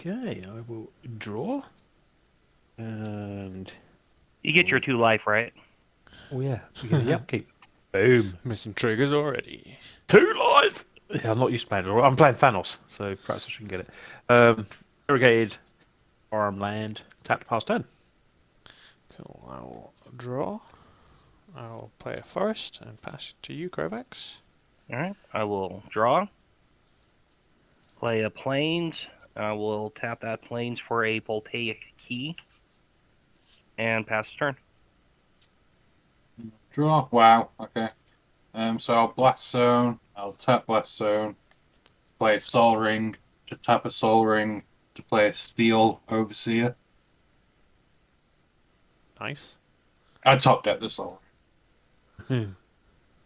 Okay, I will draw. And You get your 2 life, right? oh yeah, we get the upkeep. Boom. Missing triggers already. 2 life! Yeah, I'm not used to playing it. I'm playing Thanos, so perhaps I shouldn't get it. Irrigated farmland, tapped past turn. Cool, I'll draw. I'll play a forest and pass it to you, Grovax. Alright, I will draw. Play a plains. I will tap that plains for a voltaic key. And pass the turn. Draw. Wow. Okay. So I'll Blast Zone. I'll tap Blast Zone. Play a Soul Ring. To tap a Soul Ring. To play a Steel Overseer. Nice. I top deck the Soul Ring.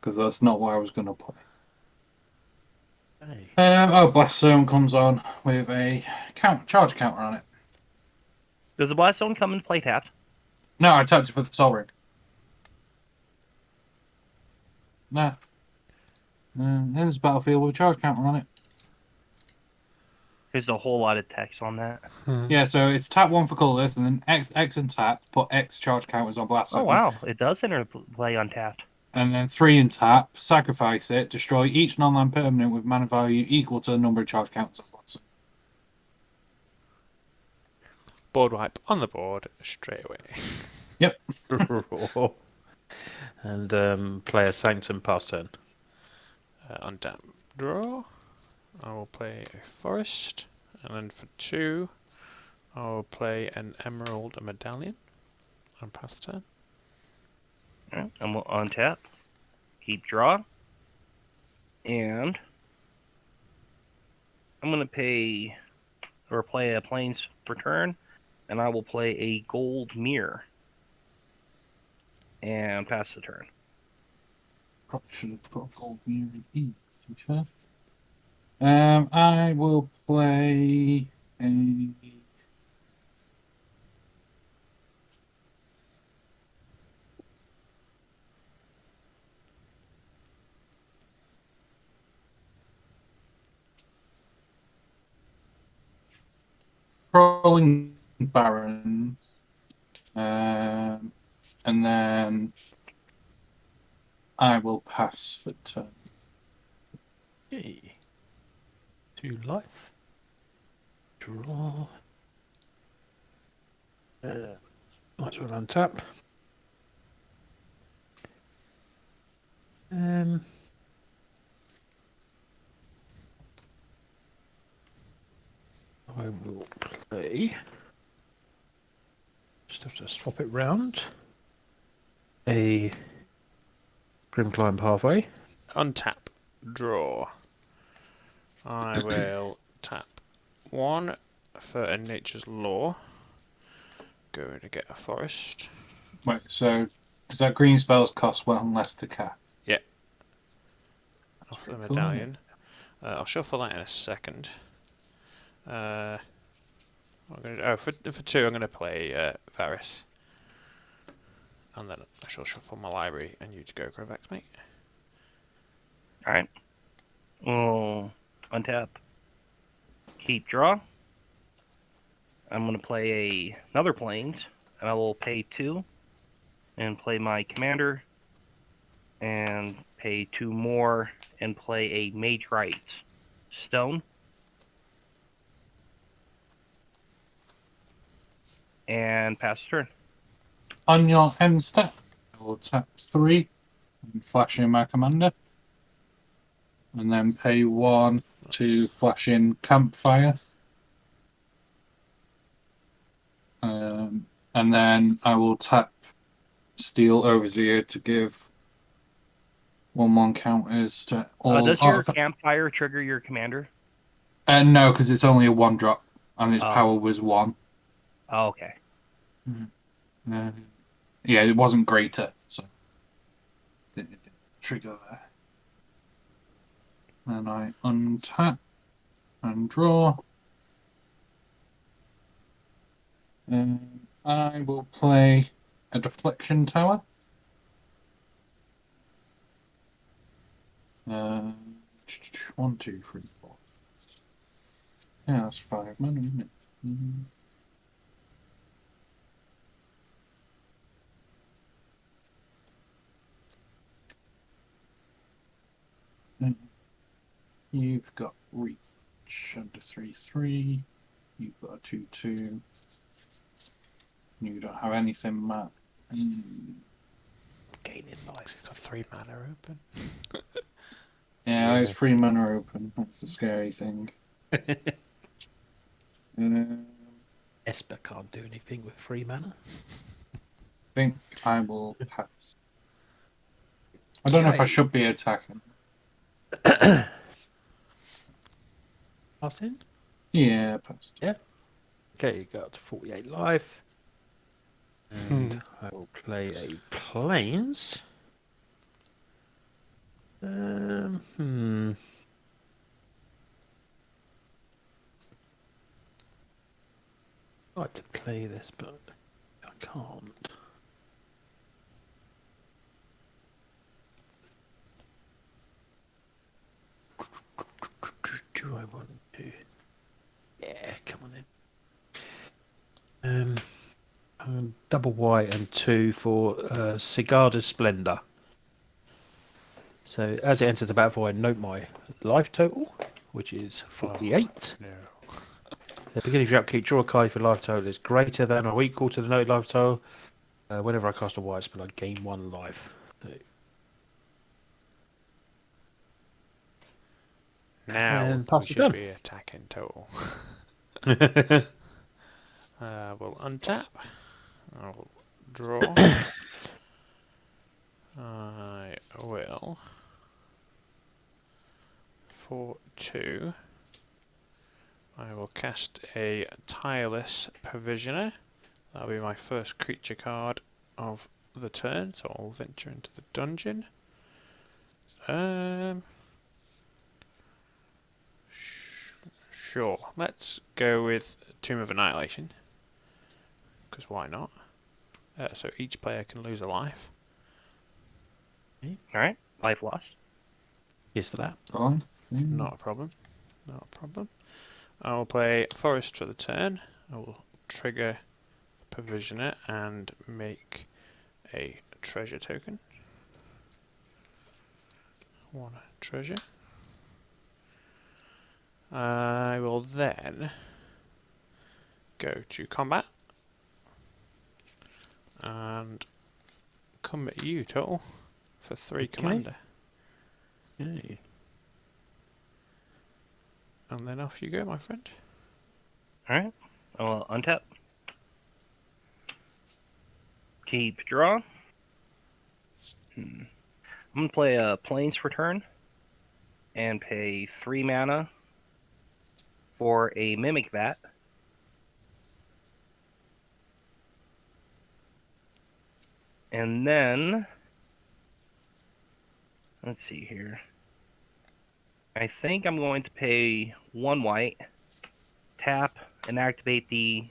Because that's not what I was going to play. Hey. Blast Zone comes on with a charge counter on it. Does the Blast Zone come in play tapped? No, I tapped it for the Soul Ring. Nah. There's a battlefield with a charge counter on it. There's a whole lot of text on that. Yeah, so it's tap 1 for colorless, and then X and tap, put X charge counters on Blast Zone. Oh wow, it does interplay untapped. And then 3 in tap, sacrifice it, destroy each non-land permanent with mana value equal to the number of charge counters on Blast Zone. Board wipe on the board straight away. Yep. And play a Sanctum past turn. Untap draw. I will play a forest. And then for 2, I will play an emerald medallion. And pass the turn. Alright, I'm going to untap. Keep draw. And I'm going to play a plains for turn. And I will play a gold mirror. And pass the turn. Probably should have put a gold view in E, to be fair. I will play a... Crawling Barons. And then I will pass for turn. Okay. 2 life. Draw. Might as well untap. I will play. Just have to swap it round. A Grimclimb Pathway. Untap draw. I will tap 1 for a Nature's Law. Go to get a forest. Wait, so does that green spells cost 1 less to cast? Yeah. That's Off the pretty cool, medallion. I'll shuffle that in a second. I'm gonna, for 2, I'm going to play Varis. And then I shall shuffle my library and you to go Grovax, mate. Alright. We'll untap. Keep draw. I'm going to play another plains. And I will pay 2. And play my commander. And pay 2 more. And play a Mage Rites Stone. And pass the turn. On your end step, I will tap 3 and flash in my commander. And then pay 1 to flash in Campfire. And then I will tap Steel Overseer to give 1/1 counters to all. Does your campfire trigger your commander? No, because it's only a 1-drop, and its Oh. power was 1. Oh, okay. Yeah, it wasn't greater, so it didn't trigger there. And I untap and draw. And I will play a Deflection Tower. 1, 2, 3, 4. Yeah, that's 5 mana, isn't it? Mhm. You've got reach under 3/3. You've got a 2/2. You don't have anything, Matt. Gaining life. Got 3 mana open. Yeah, Yeah. it's 3 mana open. That's the scary thing. I Esper can't do anything with 3 mana. think I will pass. I don't know if I Okay. should be attacking. Pass in? Yeah, pass. Yeah. Okay, you got to 48 life. And I will play a planes. I'd like to play this, but I can't. Do I want to? Yeah, come on in. Double white and 2 for Sigarda's Splendor. So as it enters the battlefield, I note my life total, which is 48. No. At the beginning of your upkeep, draw a card if your life total is greater than or equal to the noted life total. Whenever I cast a white spell, I gain 1 life. So, Now And we pass the should turn. be attacking total. We'll untap. I'll draw. I will. For 2. I will cast a Tireless Provisioner. That'll be my first creature card of the turn, so I'll venture into the dungeon. Sure, let's go with Tomb of Annihilation, because why not? So each player can lose a life. Alright, life lost. Yes, for that. On. Not a problem. Not a problem. I will play Forest for the turn. I will trigger Provisioner and make a treasure token. 1 treasure. I will then go to combat and come at you, total, for 3 commander. Okay. And then off you go, my friend. Alright, I'll untap. Keep draw. I'm going to play a Plains for turn and pay 3 mana for a Mimic Vat. And then, let's see here. I think I'm going to pay 1 white, tap, and activate the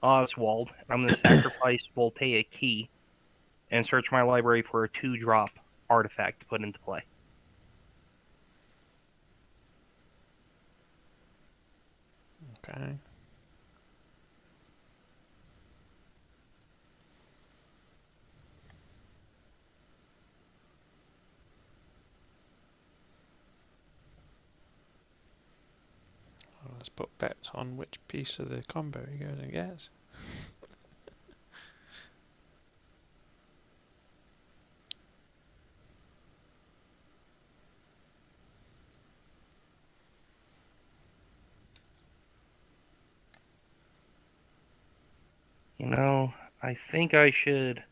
Oswald. I'm going to sacrifice Voltaic Key and search my library for a 2-drop artifact to put into play. Okay. Well, let's put bets on which piece of the combo he goes and gets. You know, I think I should...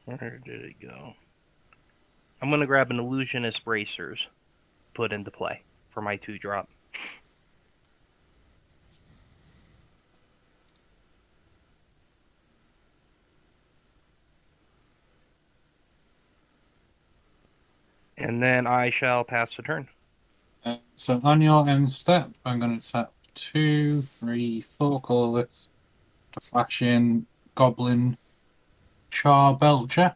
Where did it go? I'm going to grab an Illusionist Bracers, put into play for my 2-drop. And then I shall pass the turn. So on your end step, I'm going to tap 2, 3, 4 colorless to flash in Goblin Charbelcher.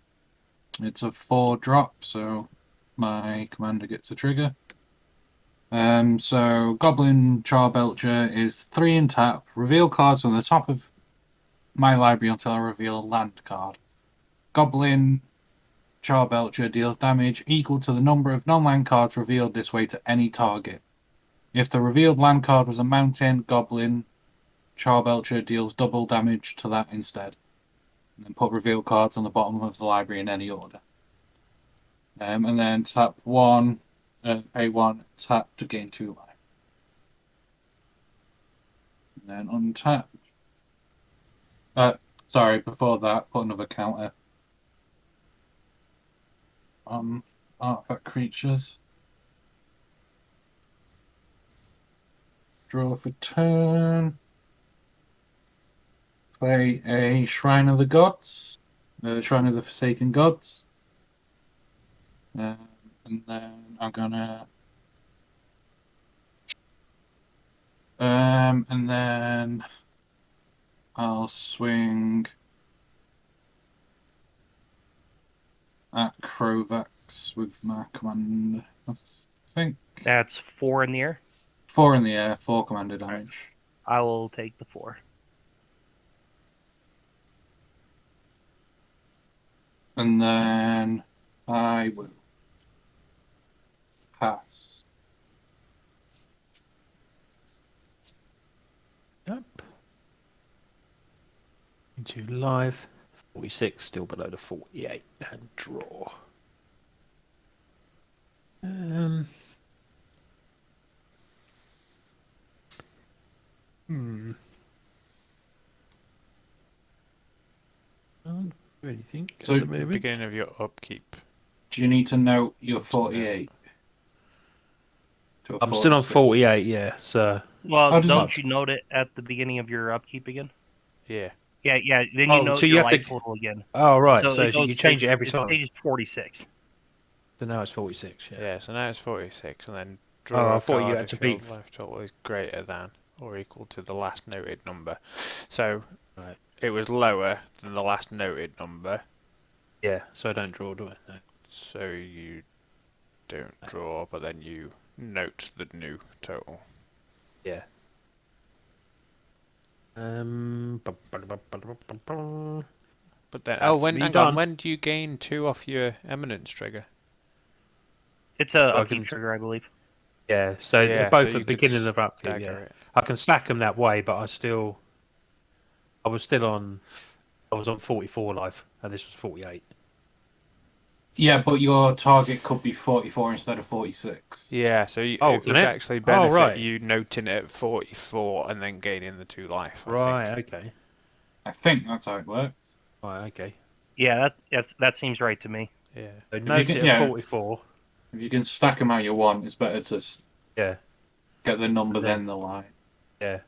It's a 4-drop, so my commander gets a trigger. So Goblin Charbelcher is 3 in tap. Reveal cards from the top of my library until I reveal a land card. Goblin Charbelcher deals damage equal to the number of non-land cards revealed this way to any target. If the revealed land card was a mountain, Goblin Charbelcher deals double damage to that instead. And then put revealed cards on the bottom of the library in any order. And then tap 1, pay 1, tap to gain 2 life. And then untap. Sorry, before that, put another counter. Artifact creatures. Draw for turn. Play a Shrine of the Gods. Shrine of the Forsaken Gods. And then I'm gonna. And then I'll swing at Krovax with my command. I think That's 4 in the air. 4 in the air, 4 commander damage. I will take the 4. And then I will pass. Yep. Into live. 46, still below the 48. And draw. Don't do anything. So, at the moment. Beginning of your upkeep. Do you need to note your 48? To a I'm still on 46? 48, yeah. So Well, How does don't that- you note it at the beginning of your upkeep again? Yeah. Yeah. Then Oh, you note so you your have to- life total again. oh right, so, it you goes- change it every it time. stages 46. So now it's 46. Yeah. Yeah, so now it's 46, and then Oh, draw I a thought you card had if to your beat- life total is greater than or equal to the last noted number. So Right. it was lower than the last noted number, Yeah. So I don't draw, do I? No. so you don't draw, but then you note the new total. Yeah. But then, That's when me hang done. on, when do you gain 2 off your eminence trigger? It's a I upkeep can- trigger, I believe. Yeah. So Yeah, they're both so at you the could beginning of upkeep. Dagger Yeah. it. I can stack them that way, but I was still on. I was on 44 life, and this was 48. Yeah, but your target could be 44 instead of 46. Yeah, so you, Oh, it can would it? actually Oh, benefit right. you noting it at 44 and then gaining the 2 life. I Right. think. Okay. I think that's how it works. Right. Okay. Yeah, that seems right to me. Yeah. So note can- it at yeah. 44. If you can stack them how you want, it's better to Yeah. get the number And then- then the line. Yeah. And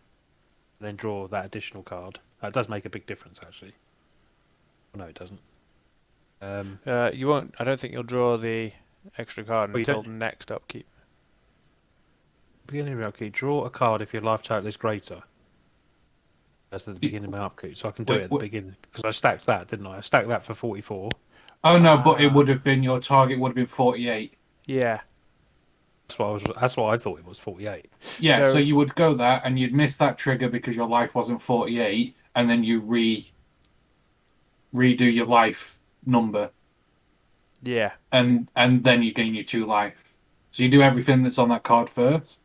then draw that additional card. That does make a big difference, actually. Oh, no, it doesn't. You won't. I don't think you'll draw the extra card Oh, you until don't? next upkeep. Beginning of upkeep, draw a card if your life total is greater. That's at the beginning of my upkeep, so I can do Wait, it at the what- beginning because I stacked that, didn't I? I stacked that for 44. Oh no, but it would have been your target would have been 48. Yeah. That's what I thought it was 48. Yeah, so So- you would go that and you'd miss that trigger because your life wasn't 48, and then you redo your life number, Yeah. and then you gain your 2 life. So you do everything that's on that card first.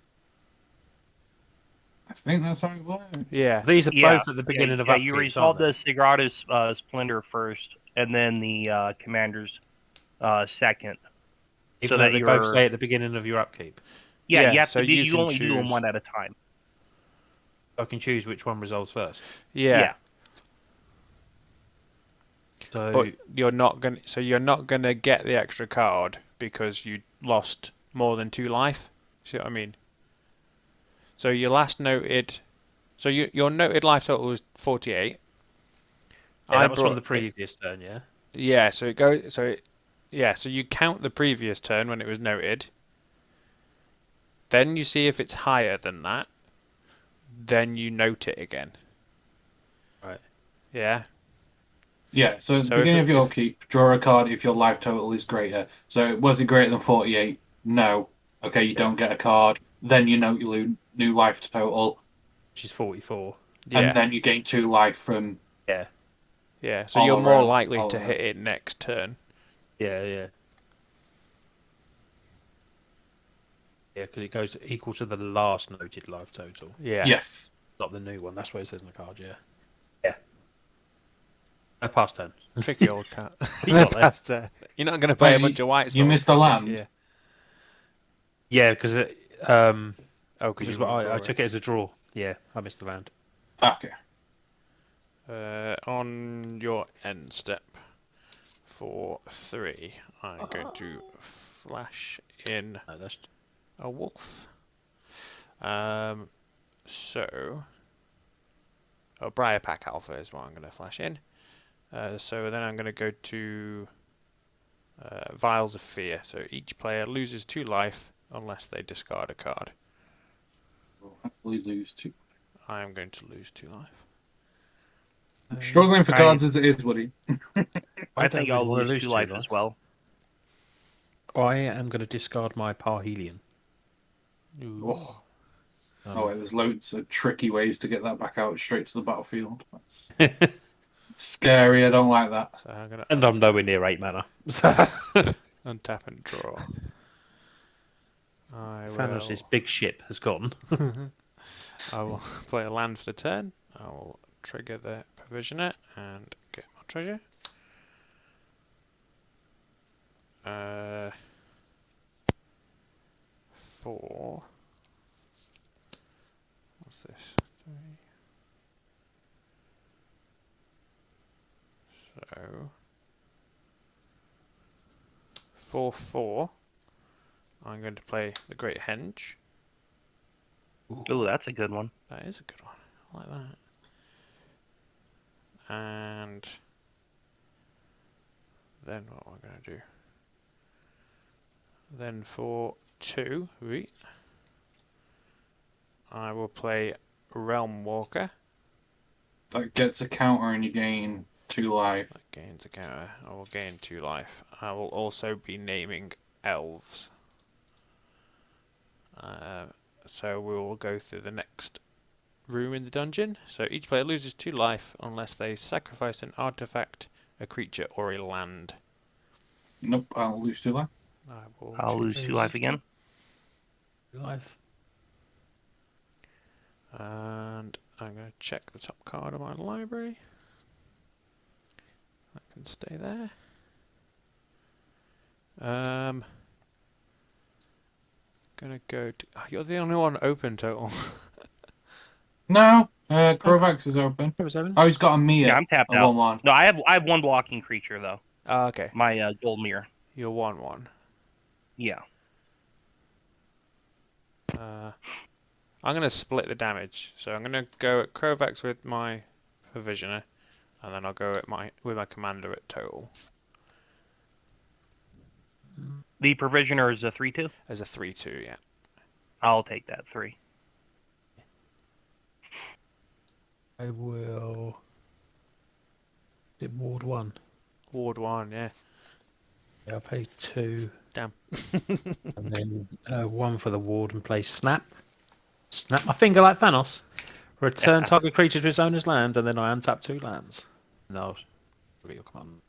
I think that's how it works. Yeah. These are Yeah, both at the beginning of yeah, upkeep. you resolve the Sagrada's Splendor first, and then the Commander's second. Even so though that they both you're- stay at the beginning of your upkeep. Yeah, Yeah, you have so to do, you you can only do them choose- one at a time. I can choose which one resolves first. Yeah. So But you're not gonna. So you're not gonna get the extra card because you lost more than 2 life. See what I mean? So your last noted. So your noted life total was 48. yeah, that was from brought- the previous turn, yeah. Yeah, so it goes. So you count the previous turn when it was noted. Then you see if it's higher than that. Then you note it again. Right. Yeah. Yeah, so at the So beginning if- of your if- upkeep, draw a card if your life total is greater. So was it greater than 48? No. Okay, you don't get a card. then you note your new life total, which is 44. Yeah. and then you gain 2 life from Yeah, Yeah. So you're more Oloro. likely to Oloro. hit it next turn. yeah, yeah. Yeah, because it goes equal to the last noted life total, Yeah. Yes. not the new one. That's what it says in the card, yeah. Yeah. Pass turn. Tricky old cat. You got there. Past turn. You're not going to play a Wait, bunch of whites. you but missed we'll a take it, land? Yeah. Yeah, because Oh, because you I took it as a draw. Yeah, I missed the land. Okay. On your end step for 3, I'm going to flash in No, that's a wolf. So, Briar Pack Alpha is what I'm going to flash in. So then I'm going to go to Vials of Fear. So each player loses 2 life unless they discard a card. We'll happily lose 2. I am going to lose 2 life. I'm struggling for cards as it is, Woody. I don't think really I'll wanna lose 2 life life. as well. I am going to discard my Parhelion. Oh. Wait, there's loads of tricky ways to get that back out straight to the battlefield. That's scary. I don't like that. So I'm going And I'm nowhere near 8 mana. to untap and draw. Thanos' big ship has gone. I will play a land for the turn. I will trigger the provisioner and get my treasure. 4. What's this? 3. So 4/4. I'm going to play the Great Henge. Ooh, that's a good one. That is a good one. I like that. And then what am I going to do? Then for 2, I will play Realm Walker. That gets a counter and you gain 2 life. That gains a counter. I will gain 2 life. I will also be naming elves. So we will go through the next room in the dungeon. So each player loses 2 life unless they sacrifice an artifact, a creature, or a land. Nope, I'll lose 2 life. I'll lose 2 life again. Life. And I'm going to check the top card of my library. That can stay there. Gonna go to. Oh, you're the only one open total. No, Kovacs is open. Oh, he's got a Mia. Yeah, I'm tapped a out. 1/1. No, I have 1 blocking creature though. Oh, okay. My gold mirror. You're 1/1. Yeah. I'm gonna split the damage. So I'm gonna go at Kovacs with my provisioner, and then I'll go at my commander at total. The provisioner is a 3/2. As a 3/2, yeah. I'll take that 3. I will. Is it Ward 1? Ward 1, yeah. Yeah, I'll pay 2. Damn. And then 1 for the ward and play Snap. Snap my finger like Thanos. Return target creature to its owner's land, and then I untap 2 lands. No. Reveal command.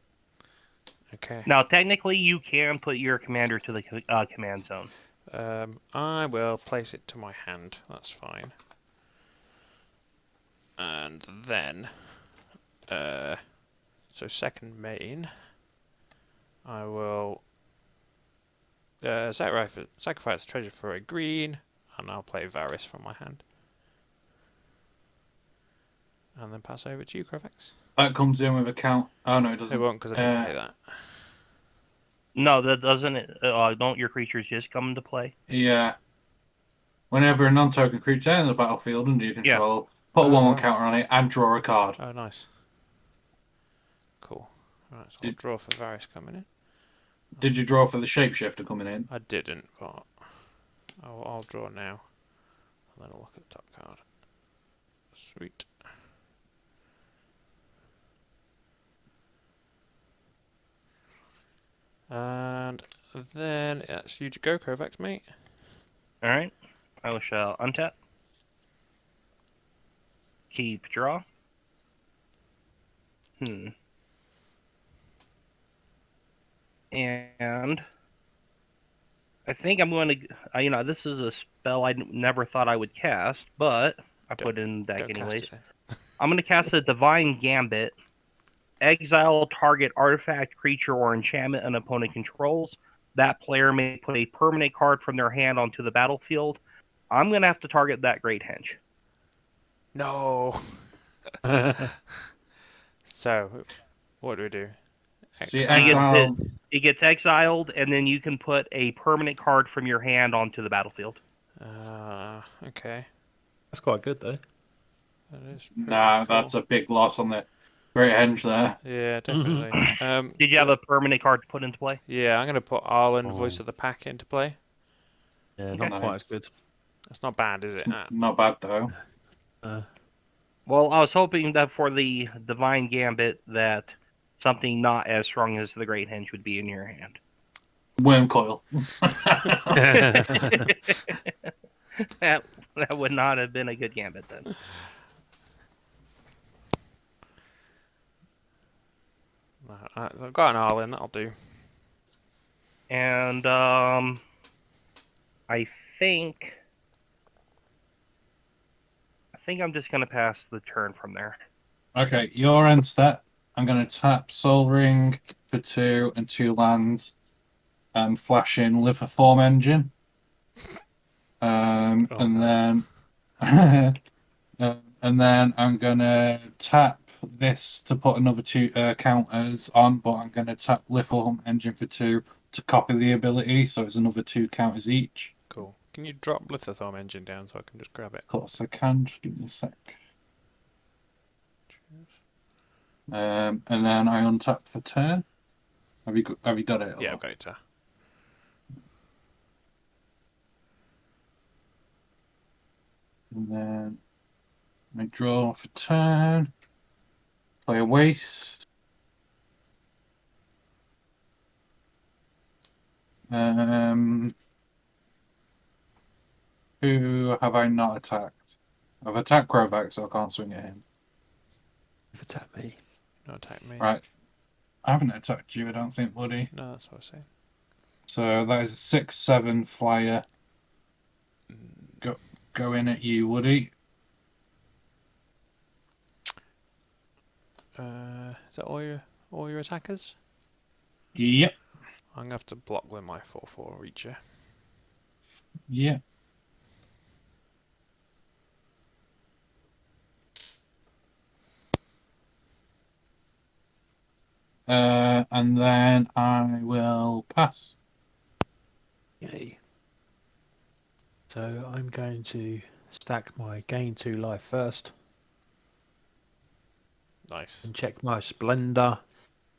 Okay. Now, technically, you can put your commander to the command zone. I will place it to my hand. That's fine. And then, so second main, I will sacrifice a treasure for a green, and I'll play Varis from my hand. And then pass over to you, Kovacs. That comes in with a count. Oh, no, it doesn't. It won't because I didn't pay that. No, that doesn't. Don't your creatures just come into play? Yeah. Whenever a non-token creature enters the battlefield under your control, put a Oh, 1/1 right. counter on it and draw a card. Oh, nice. Cool. Alright, so I'll draw for Varis coming in. Did you draw for the shapeshifter coming in? I didn't, but I'll draw now. And then I'll look at the top card. Sweet. And then it's you to go, Kovacs, mate. All right. I shall untap. Keep draw. And I think I'm going to, this is a spell I never thought I would cast, but I put it in the deck Don't cast anyways. it then. I'm going to cast a Divine Gambit. Exile target artifact, creature, or enchantment an opponent controls. That player may put a permanent card from their hand onto the battlefield. I'm going to have to target that Great Henge. No. So, what do we do? So you Exile. exile. It gets exiled, and then you can put a permanent card from your hand onto the battlefield. Okay. That's quite good though. That is pretty Nah, cool. that's a big loss on the Great Henge there. Yeah, definitely. Did you have a permanent card to put into play? Yeah, I'm going to put Arlen, Voice of the Pack, into play. Yeah, not Nice. quite as good. That's not bad, is it? Not bad though. Well, I was hoping that for the Divine Gambit that something not as strong as the Great Henge would be in your hand. Worm coil. That would not have been a good gambit then. I've got an Arlen, that'll do. And I think I'm just gonna pass the turn from there. Okay, your end step. I'm going to tap Soul Ring for 2 and 2 lands, and flash in Liverform Engine. And then, and then I'm gonna tap this to put another 2 counters on, but I'm gonna tap Liverform Engine for 2 to copy the ability, so it's another 2 counters each. Cool. Can you drop Lithothorm Engine down so I can just grab it? Of course I can. Just give me a sec. And then I untap for turn. Have you got it? Yeah, I've got it. And then I draw for turn. Play a waste. Who have I not attacked? I've attacked Krovac, so I can't swing at him. You've attacked me. Don't attack me. Right. I haven't attacked you, I don't think, buddy. No, that's what I was saying. So that is a 6/7 flyer. Go in at you, Woody. Is that all your attackers? Yep. I'm gonna have to block with my 4/4 Reacher. Yep. And then I will pass. Yay. So I'm going to stack my gain 2 life first Nice. and check my Splendor.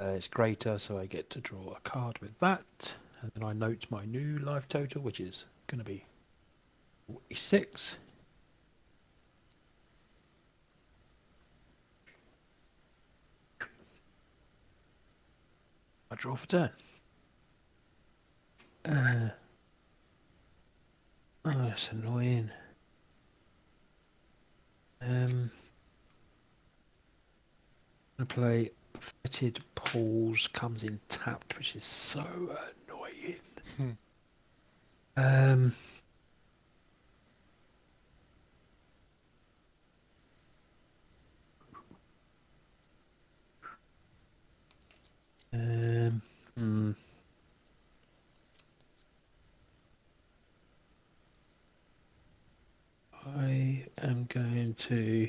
It's greater, so I get to draw a card with that. And then I note my new life total, which is going to be 46. I draw for turn. Oh, that's annoying. I'm gonna play Fetid Pools, comes in tapped, which is so annoying. I am going to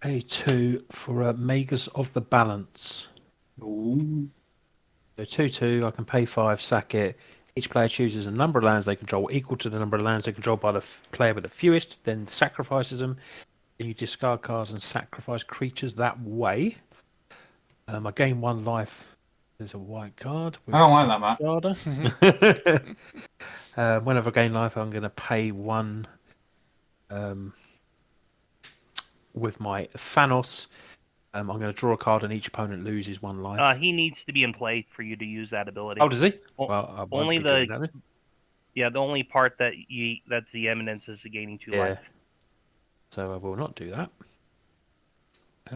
pay 2 for a Magus of the Balance. Ooh. So 2/2, I can pay 5, sack it. Each player chooses a number of lands they control equal to the number of lands they control by the player with the fewest, then sacrifices them. Then you discard cards and sacrifice creatures that way. I gain 1 life. There's a white card. I don't like that, Matt. Whenever I gain life, I'm going to pay 1 with my Thanos. I'm going to draw a card and each opponent loses 1 life. He needs to be in play for you to use that ability. Oh, does he? O- Well, I won't only be doing the that. the only part that's the eminence is the gaining 2 Yeah. life. So I will not do that.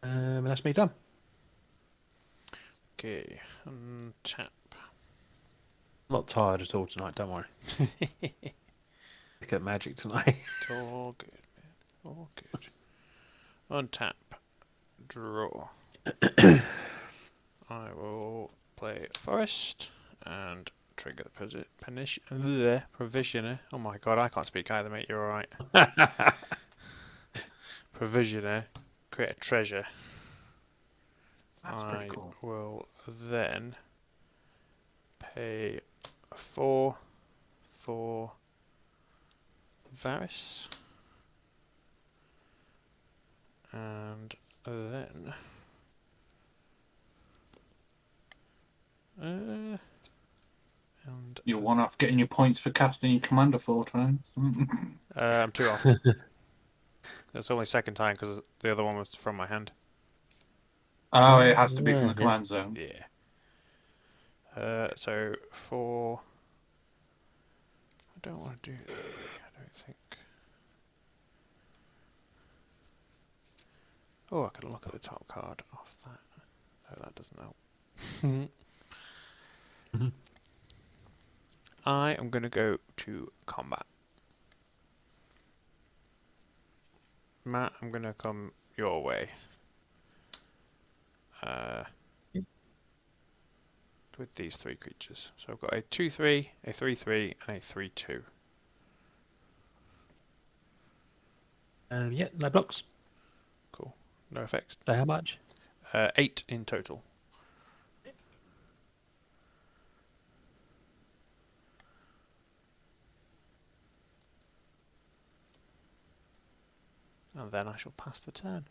That's me done. Okay, untap. I'm not tired at all tonight, don't worry. Look at Magic tonight. It's all good, man. All good. Untap. Draw. I will play Forest and trigger the Provisioner. Oh my god, I can't speak either, mate. You're alright. Provisioner. Create a treasure. That's pretty cool. I will then pay 4 for Varis. And then and You're one off getting your points for casting your commander 4 times. I'm 2 off. That's only second time because the other one was from my hand. Oh, it has to be from the Yeah. command zone. Yeah. So 4. I don't want to do that. I don't think. Oh, I can look at the top card off that. No, that doesn't help. I am going to go to combat. Matt, I'm going to come your way. With these 3 creatures. So I've got a 2/3, a 3/3, and a 3/2. Yeah, no blocks. Cool. No effects. So how much? 8 in total. And then I shall pass the turn.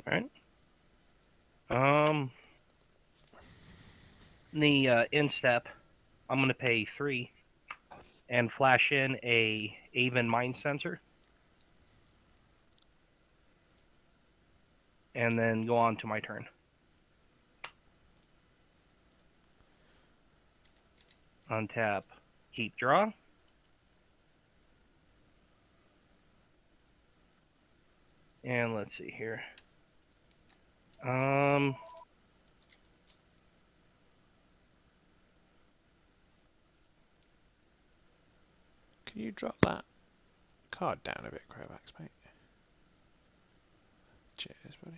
Alright. The instep, I'm gonna pay 3 and flash in a Aven Mind Sensor. And then go on to my turn. Untap, keep draw. And let's see here. Can you drop that card down a bit, Crovax, mate? Cheers, buddy.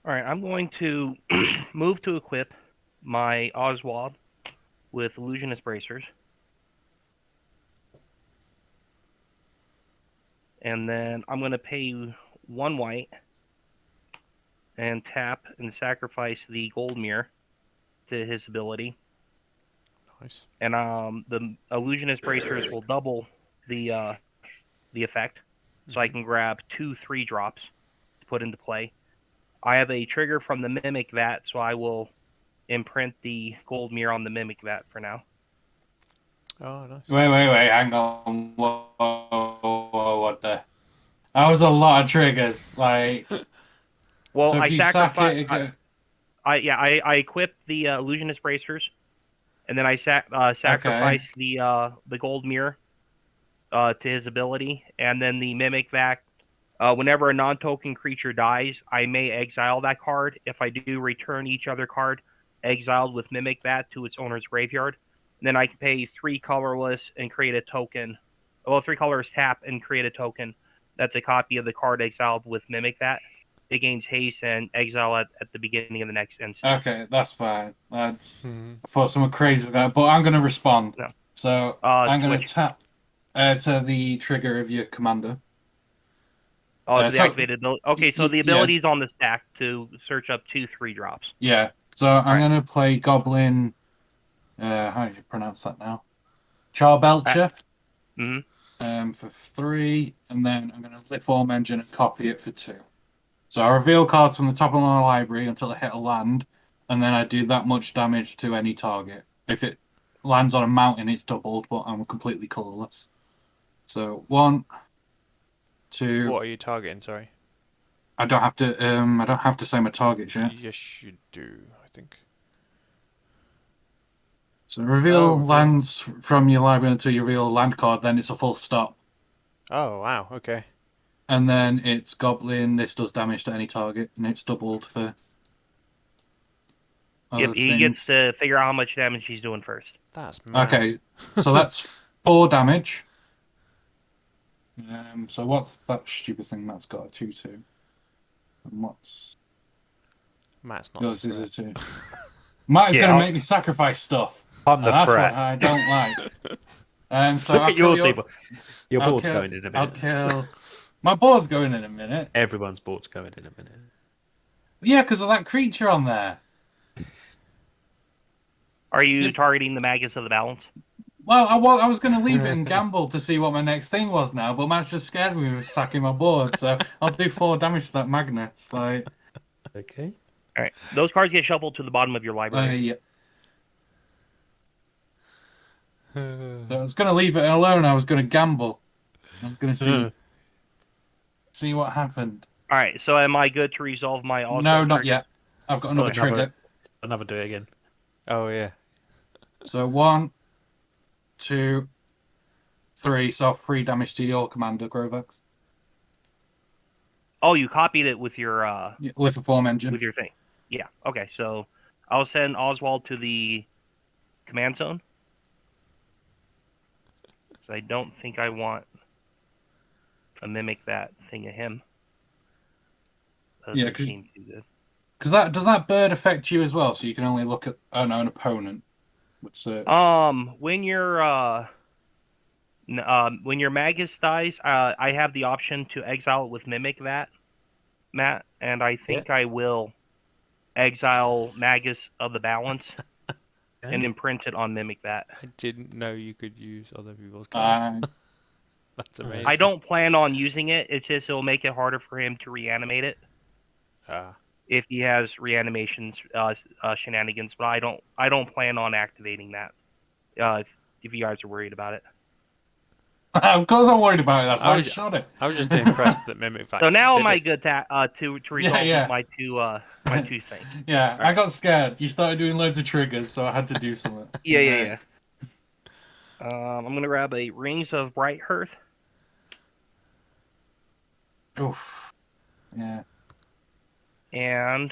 Alright, I'm going to move to equip my Oswald with Illusionist Bracers. And then I'm going to pay 1 white and tap and sacrifice the Gold Mirror to his ability. Nice. And the Illusionist Bracers will double the effect, so I can grab 2 3-drops to put into play. I have a trigger from the Mimic Vat, so I will imprint the Gold Mirror on the Mimic Vat for now. Oh, nice. Wait, hang on. Whoa, what the? That was a lot of triggers. Like, Well, so if I you sack sacrifice. it, I equip the Illusionist Bracers, and then I sacrifice the Gold Mirror to his ability, and then the Mimic Vat. Whenever a non-token creature dies, I may exile that card. If I do, return each other card exiled with Mimic Vat to its owner's graveyard. And then I can pay 3 colorless and create a token. Well, 3 colors tap and create a token that's a copy of the card exiled with Mimic Vat. It gains haste and exile at the beginning of the next instance. okay, that's fine. That's I thought someone crazy with that, but I'm going to respond. No. So I'm going to Twitch. tap to the trigger of your commander. Oh, to the so- activated ability. Okay, so the yeah. ability's on the stack to search up 2 3-drops. Yeah. So I'm Right. going to play Goblin. How do you pronounce that now? Charbelcher. For 3, and then I'm going to Lit Form Engine and copy it for 2. So I reveal cards from the top of my library until I hit a land, and then I do that much damage to any target. If it lands on a mountain, it's doubled, but I'm completely colourless. So 1, 2. What are you targeting? Sorry. I don't have to. I don't have to say my targets yet. Yes, you do. I think. So reveal Oh, reveal. lands from your library until you reveal a land card. Then it's a full stop. Oh wow. Okay. And then it's Goblin. This does damage to any target, and it's doubled for. Yep, he gets to figure out how much damage he's doing first. That's mad. Okay, so that's 4 damage. So what's that stupid thing that's got a 2/2? And what's Matt's not. yours is a 2. Matt is Yeah, going to I'll- make me sacrifice stuff. I'm the And that's threat. what I don't like. So Look I'll at your kill team. Your I'll board's kill- going in a I'll minute. kill. My board's going in a minute. Everyone's board's going in a minute. Yeah, because of that creature on there. Are you Yep. targeting the Magus of the Balance? Well, I was going to leave it and gamble to see what my next thing was now, but Matt's just scared me with sacking my board, so I'll do 4 damage to that magnet. Like, Okay. All right, those cards get shuffled to the bottom of your library. yeah. So I was going to leave it alone. I was going to gamble. I was going to see what happened. All right, so am I good to resolve my Oswald No, not trigger? yet. I've got another Got another- trigger. Another do it again. Oh yeah. So 1, 2, 3. So 3 damage to your commander, Grovex. Oh, you copied it with your Yeah, Lithoform engine. with your thing. Yeah. Okay, so I'll send Oswald to the command zone. So I don't think I want to mimic that thing of him. Doesn't Yeah, 'cause- seem too good. Because does that bird affect you as well? So you can only look at an opponent. Would search. When your Magus dies, I have the option to exile it with mimic that, Matt, and I think I will exile Magus of the Balance and imprint it on mimic that. I didn't know you could use other people's cards. That's amazing. I don't plan on using it. It's just it'll make it harder for him to reanimate it if he has reanimation shenanigans. But I don't plan on activating that. If you guys are worried about it. Of course, I'm worried about it. That's why I was- shot it. I was just impressed that Mimic Fact. So now did am I it. good to resolve yeah. my two things? Yeah, I got scared. You started doing loads of triggers, so I had to do something. Yeah. I'm gonna grab a Rings of Bright Hearth. Oof. Yeah. And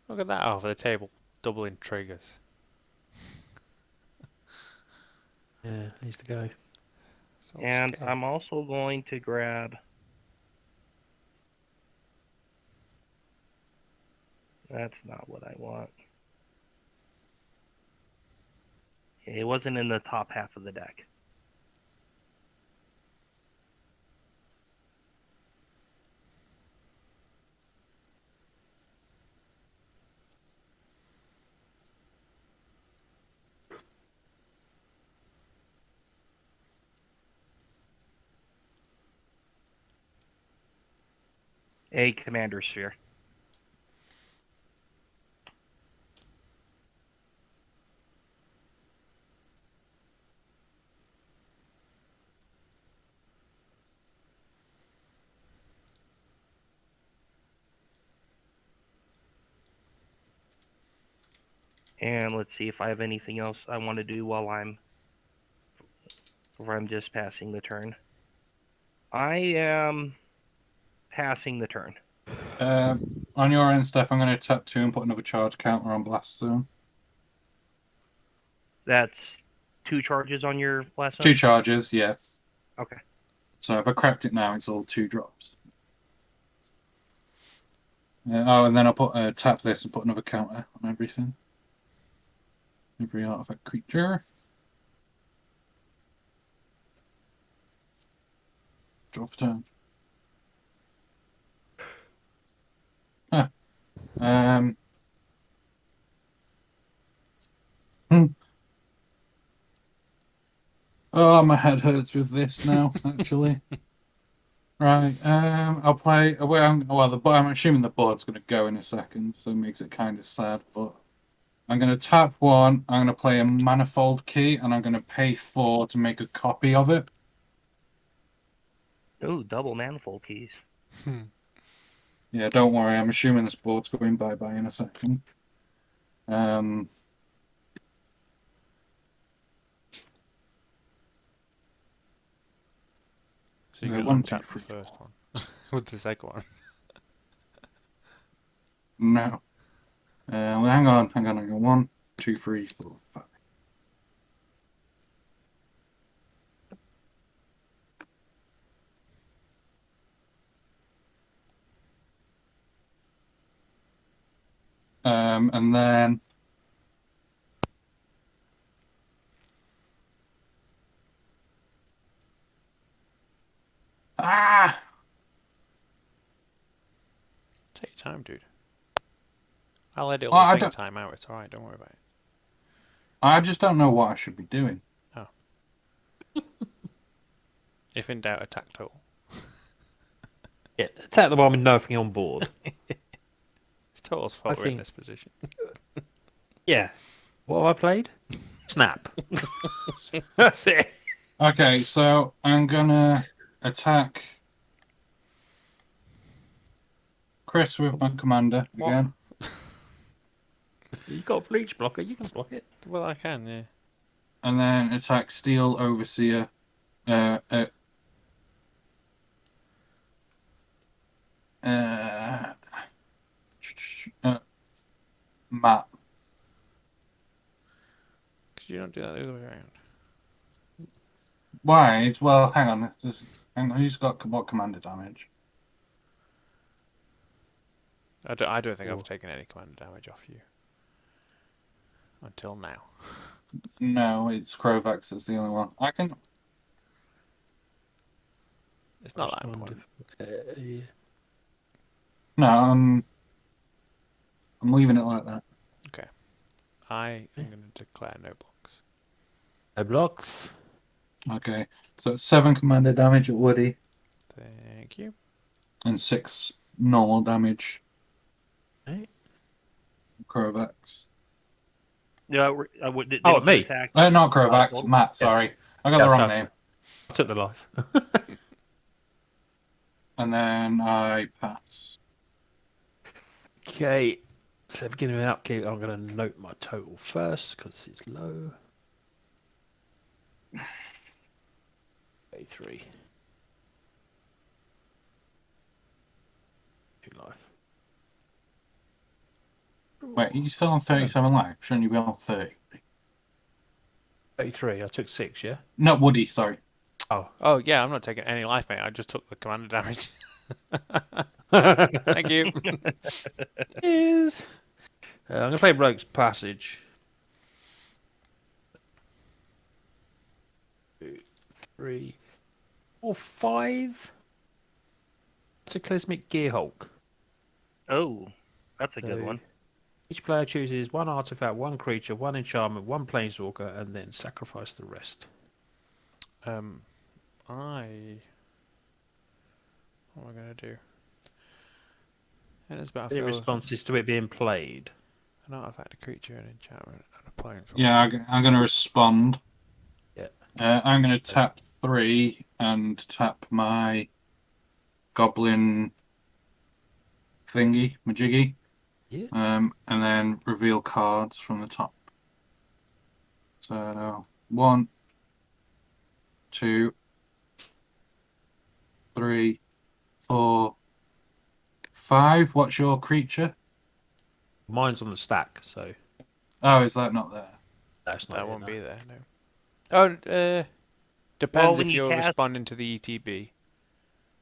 Look at that over the table, doubling triggers. Yeah, needs to go. So and scary. I'm also going to grab. That's not what I want. It wasn't in the top half of the deck. A Commander Sphere. And let's see if I have anything else I want to do while I'm just passing the turn. I am passing the turn. On your end, Steph, I'm going to tap 2 and put another charge counter on Blast Zone. That's 2 charges on your last 2 one? charges, yeah. Okay. So if I cracked it now, it's all 2 drops. And then I'll put tap this and put another counter on everything. Every artifact creature. Draw for turn. Huh. Oh, my head hurts with this now, actually. Right, I'll play. Well, I'm assuming the board's going to go in a second, so it makes it kind of sad, but I'm going to tap 1. I'm going to play a Manifold Key, and I'm going to pay 4 to make a copy of it. Ooh, double manifold keys. Yeah, don't worry. I'm assuming this board's going bye-bye in a second. So you can 1, 2, untap the 3, first 4. one with the second one. No. Well, hang on. 1, 2, 3, 4, 5. And then Take your time, dude. I'll edit Oh, all the I thing don't- time out. It's alright, don't worry about it. I just don't know what I should be doing. If in doubt, attack total. Yeah, attack the one with nothing on board. It's Total's fault we're in think- this position. Yeah. What have I played? Snap. That's it. Okay, so I'm gonna attack Chris with my commander What? again. You got a bleach blocker, you can block it. Well, I can, yeah. And then attack Steel Overseer. Uh, uh, uh, Matt. Because you don't do that the other way around. Why? Well, hang on. Hang on. Who's got what commander damage? I don't think I've taken any commander damage off you. Until now. No, it's Krovax that's the only one. I can. It's not that important. Yeah. No, I'm leaving it like that. I am going to declare no blocks. No blocks. Okay, so it's 7 commander damage at Woody Thank you. and 6 normal damage. Right. Krovax. Yeah, Oh, me. Attack. Not Krovax, Oswald? Matt, sorry. I got Yeah, the wrong sorry. name. I took the life. And then I pass. Okay. So beginning with upkeep, I'm going to note my total first because it's low. A3. 2 life. Wait, are you still on 37 life? Shouldn't you be on 30? 33. I took 6, yeah? No, Woody, sorry. Oh, yeah, I'm not taking any life, mate. I just took the commander damage. Thank you. Cheers. I'm going to play Rogue's Passage. 2, 3, 4, 5. Cataclysmic Gearhulk. Oh, that's a good So, one. Each player chooses 1 artifact, 1 creature, 1 enchantment, 1 planeswalker, and then sacrifice the rest. What am I going to do? And it's Any battlefield. responses to it being played? An artifact, a creature, an enchantment, and a planeswalker. Yeah, I'm going to respond. Yeah. I'm going to tap 3 and tap my goblin thingy, majiggy. Yeah. And then reveal cards from the top. So 1, 2, 3, 4, 5. What's your creature? Mine's on the stack, so Oh, is that not there? that's not That it, won't no. be there, no. Oh, depends when if you you're cast- responding to the ETB.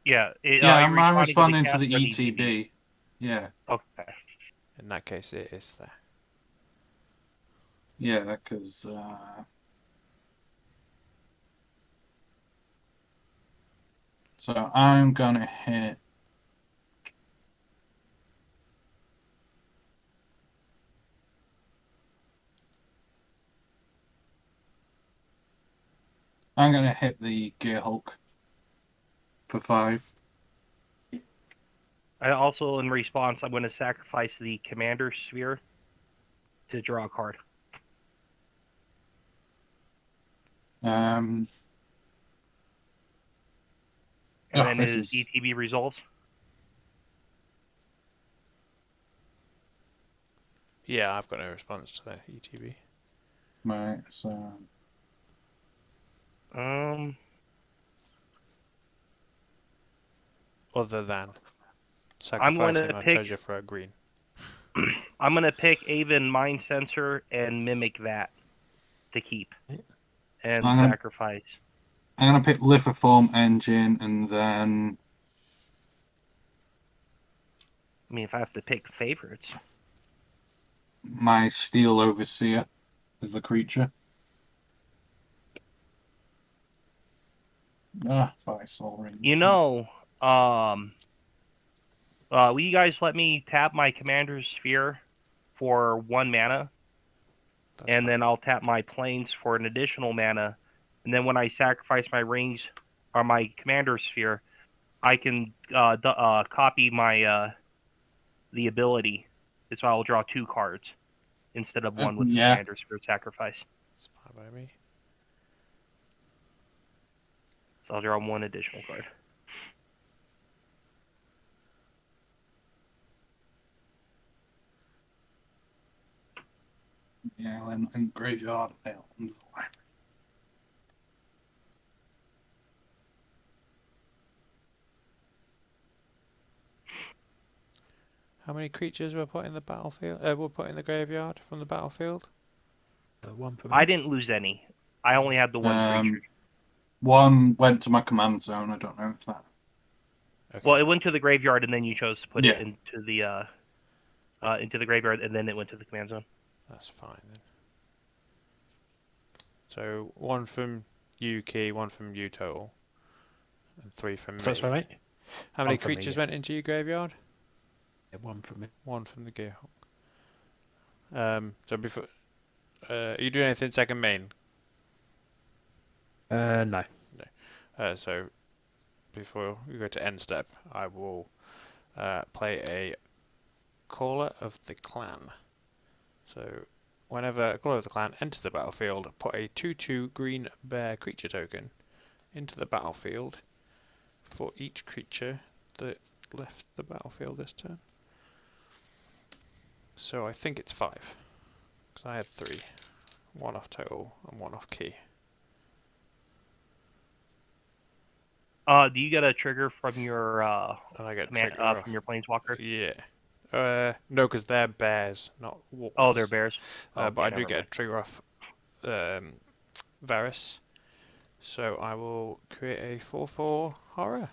Yeah. Yeah, you're I'm responding responding to the cast or ETB. Yeah, Okay. In that case, it is there. yeah, because so I'm gonna hit. I'm gonna hit the Gear Hulk for 5. I also, in response, I'm going to sacrifice the commander sphere. to draw a card. Um. And Oh, then this his is ETB results. Yeah, I've got no response to the ETB. right. So Other than I'm going sacrificing to my pick. treasure for a green. I'm going to pick Avon Mind Sensor and Mimic that to keep and I'm gonna sacrifice. pick Lithoform Engine and then I mean, if I have to pick favorites. my Steel Overseer as the creature. Varis Ring. You know, will you guys let me tap my Commander's Sphere for 1 mana? That's And fine. then I'll tap my planes for an additional mana. And then when I sacrifice my rings or my Commander's Sphere, I can copy my the ability. So I'll draw 2 cards instead of 1 with the Yeah. Commander's Sphere sacrifice. It's fine by me. So I'll draw 1 additional card. Yeah, and Graveyard. How many creatures were put in the battlefield? Were put in the graveyard from the battlefield? One for me. I didn't lose any. I only had the 1 creature. One went to my command zone. I don't know if that. Okay. Well, it went to the graveyard, and then you chose to put Yeah. it into the graveyard, and then it went to the command zone. That's fine then. So 1 from you, Key, 1 from you total, and 3 from me. So that's right, mate. How many 1 from me, creatures yeah. went into your graveyard? Yeah, 1 for me. 1 from the Gearhawk. So before, are you doing anything second main? No. So before we go to end step, I will play a Caller of the Clan. So whenever a Caller of the Clan enters the battlefield, put a 2/2 green bear creature token into the battlefield for each creature that left the battlefield this turn. So I think it's 5, because I had 3. 1 off total and 1 off Key. Do you get a trigger from your And I get command, trigger off. from your planeswalker? Yeah. No, because they're bears, not wolves. Oh, they're bears. But I do never get a mind. trigger off Varis. So I will create a 4/4 horror.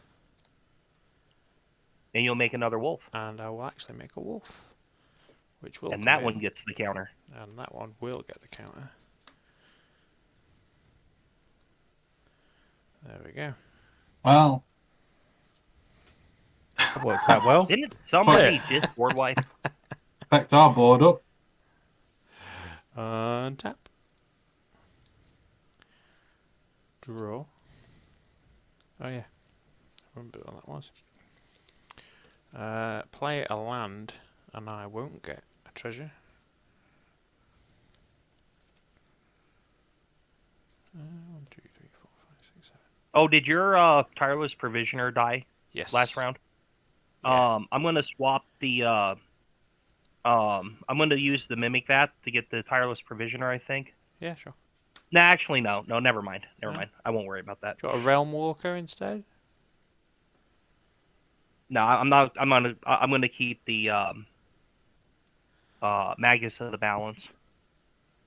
And you'll make another wolf. And I will actually make a wolf. Which will And come that in, one gets the counter. and that one will get the counter. There we go. Well, That worked out well. Didn't somebody just board wipe? picked our board up. Untap. Draw. Oh yeah. I remember what that was. Play a land, and I won't get a treasure. 1, 2, 3, 4, 5, 6, 7. Oh, did your Tireless Provisioner die Yes. last round? Yeah. I'm gonna swap the I'm gonna use the Mimic that to get the Tireless Provisioner, I think. Yeah, sure. Nah, actually no, never mind. Never No? mind. I won't worry about that. Got a Realm Walker instead? No, I'm not. I'm gonna keep the Magus of the Balance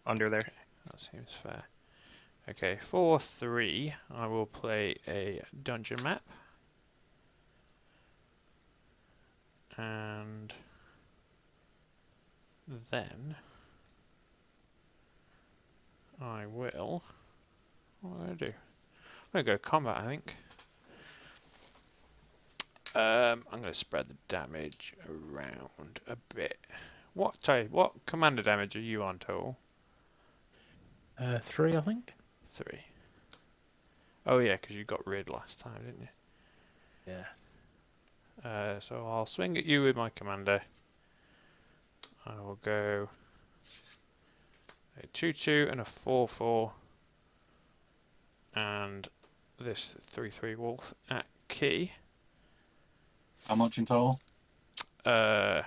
under there. That seems fair. Okay, for 3, I will play a dungeon map. And then I will. What am I going to do? I'm going to go to combat, I think. I'm going to spread the damage around a bit. What commander damage are you on total? 3, I think. 3. Oh yeah, because you got rid last time, didn't you? Yeah. So I'll swing at you with my commander. I will go A 2/2 and a 4/4. And this 3/3 wolf at key. How much in total? 7,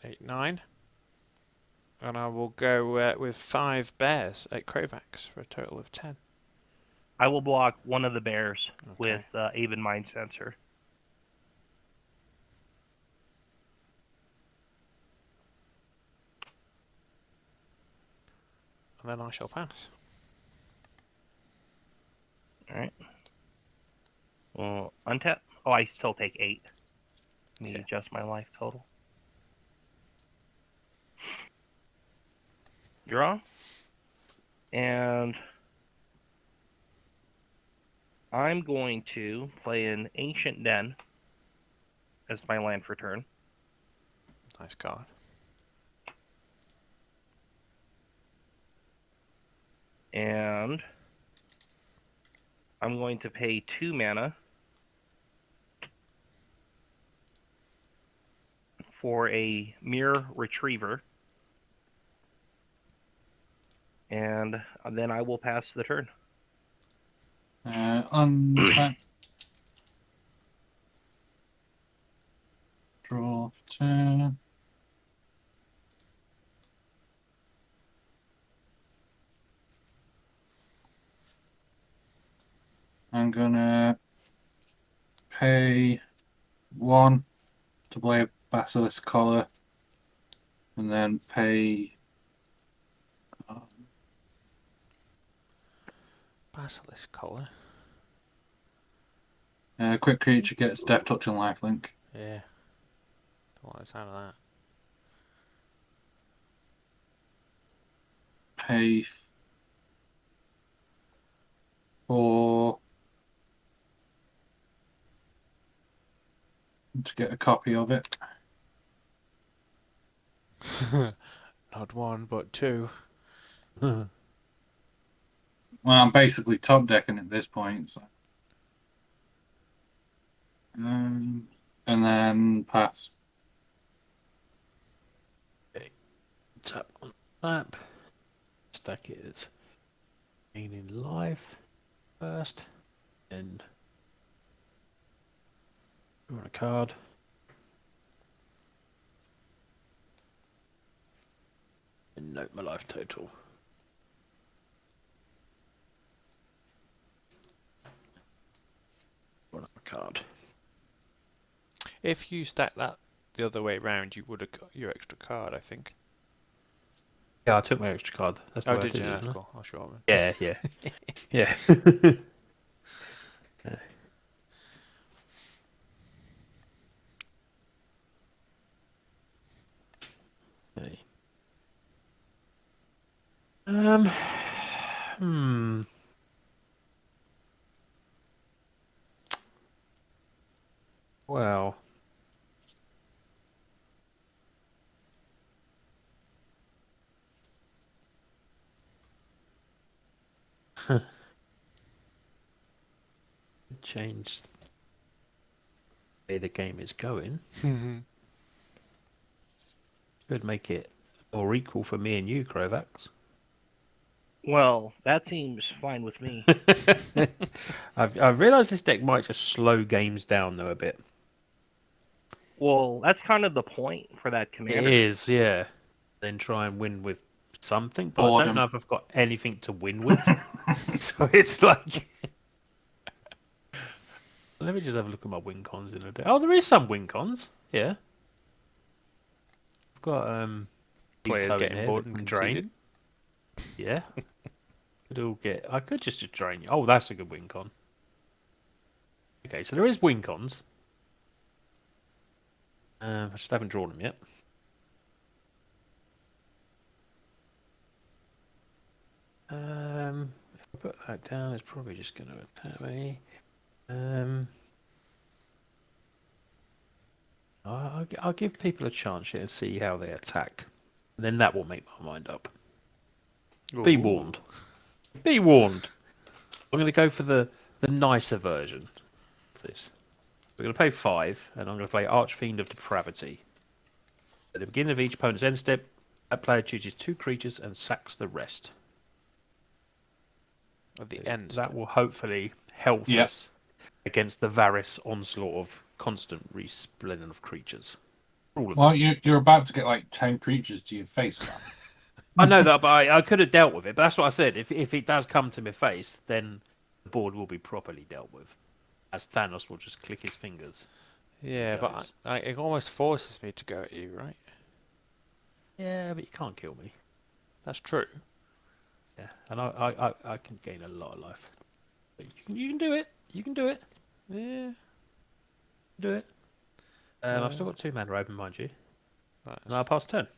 8, 9. And I will go with 5 bears at Kravax for a total of 10. I will block one of the bears Okay. with Aven Mind Sensor. And then I shall pass. Alright. Well, untap. Oh, I still take 8. Need to Okay. adjust my life total. Draw. And I'm going to play an Ancient Den as my land for turn. Nice card. And I'm going to pay 2 mana for a Mirror Retriever. And then I will pass the turn. Untap. Draw for turn. I'm gonna pay 1 to play a Basilisk Collar, and then pay Basilisk collar. quick creature gets Death Touch and Lifelink. Yeah. Don't like the sound of that. Pay 4 to get a copy of it. Not 1, but 2. Well, I'm basically top decking at this point. So. And then pass. Tap on tap. Stack is gaining life first. And draw a card. And note my life total. Draw a card. If you stack that the other way round, you would have got your extra card, I think. Yeah, I took my extra card. That's the Oh, way I did you? it, That's isn't it? cool. I'll show them. Yeah, yeah. Yeah. Okay. Hmm. Well. Change the way the game is going. Could make it more equal for me and you, Krovax. Well, that seems fine with me. I've realised this deck might just slow games down though a bit. Well, that's kind of the point for that It commander. is, yeah. Then try and win with something, but I Boredom. don't know if I've got anything to win with. So it's like, let me just have a look at my win cons in a bit. Oh, there is some win cons. Yeah, I've got Players Veto in getting here bored that and can conceded. Yeah. Could all get. I could just drain you. Oh, that's a good win con. Okay, so there is win cons. I just haven't drawn them yet. If I put that down, it's probably just going to attack me. I'll give people a chance here and see how they attack. And then that will make my mind up. Be Ooh. warned. Be warned. I'm going to go for the nicer version of this. We're going to play 5, and I'm going to play Archfiend of Depravity. At the beginning of each opponent's end step, That player chooses 2 creatures and sacks the rest. At the end. That will hopefully help Yeah. us against the Varis onslaught of constant resplitting of creatures. All of Well, us. you're about to get like 10 creatures to your face now. I know that, but I could have dealt with it. But that's what I said. If it does come to my face, then the board will be properly dealt with. As Thanos will just click his fingers. Yeah, but goes. it almost forces me to go at you, right? Yeah, but you can't kill me. That's true. Yeah, and I can gain a lot of life. But you can do it. You can do it. Yeah. Do it. I've still got 2 mana open, mind you. Right, And I'll pass turn.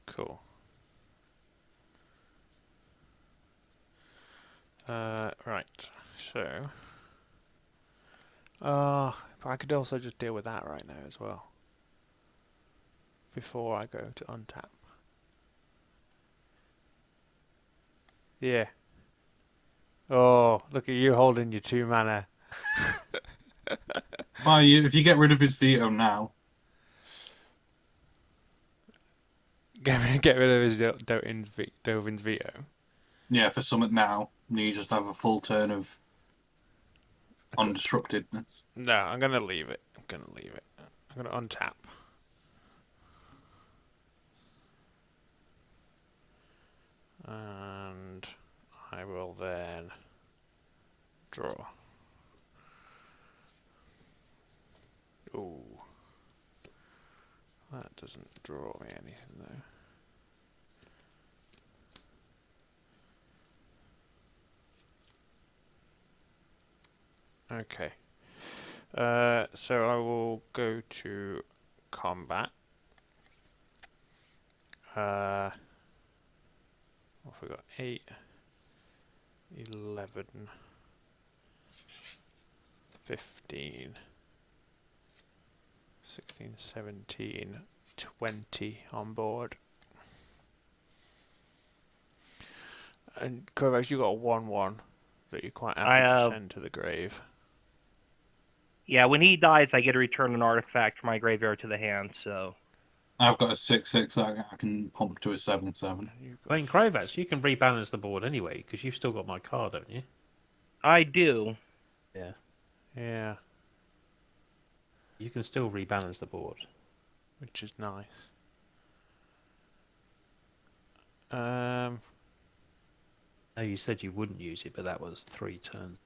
cool. Right. So. But I could also just deal with that right now as well. Before I go to untap. Yeah. Oh, look at you holding your 2 mana. Well, if you get rid of his veto now, Get rid of his Dovin's veto. yeah, for Summit now, you just have a full turn of undisruptedness. No, I'm gonna leave it. I'm gonna untap. And I will then draw. Ooh. That doesn't draw me anything though. Okay. So I will go to combat. What have we got? 8, 11, 15, 16, 17, 20 on board. And Kovacs, you got a 1/1 that you're quite happy to send to the grave. Yeah, when he dies, I get to return an artifact from my graveyard to the hand, so... I've got a 6/6 that I can pump to a 7/7. I mean, Krovats, you can rebalance the board anyway, because you've still got my card, don't you? I do. Yeah. Yeah, You can still rebalance the board. which is nice. No, you said you wouldn't use it, but that was 3 turns.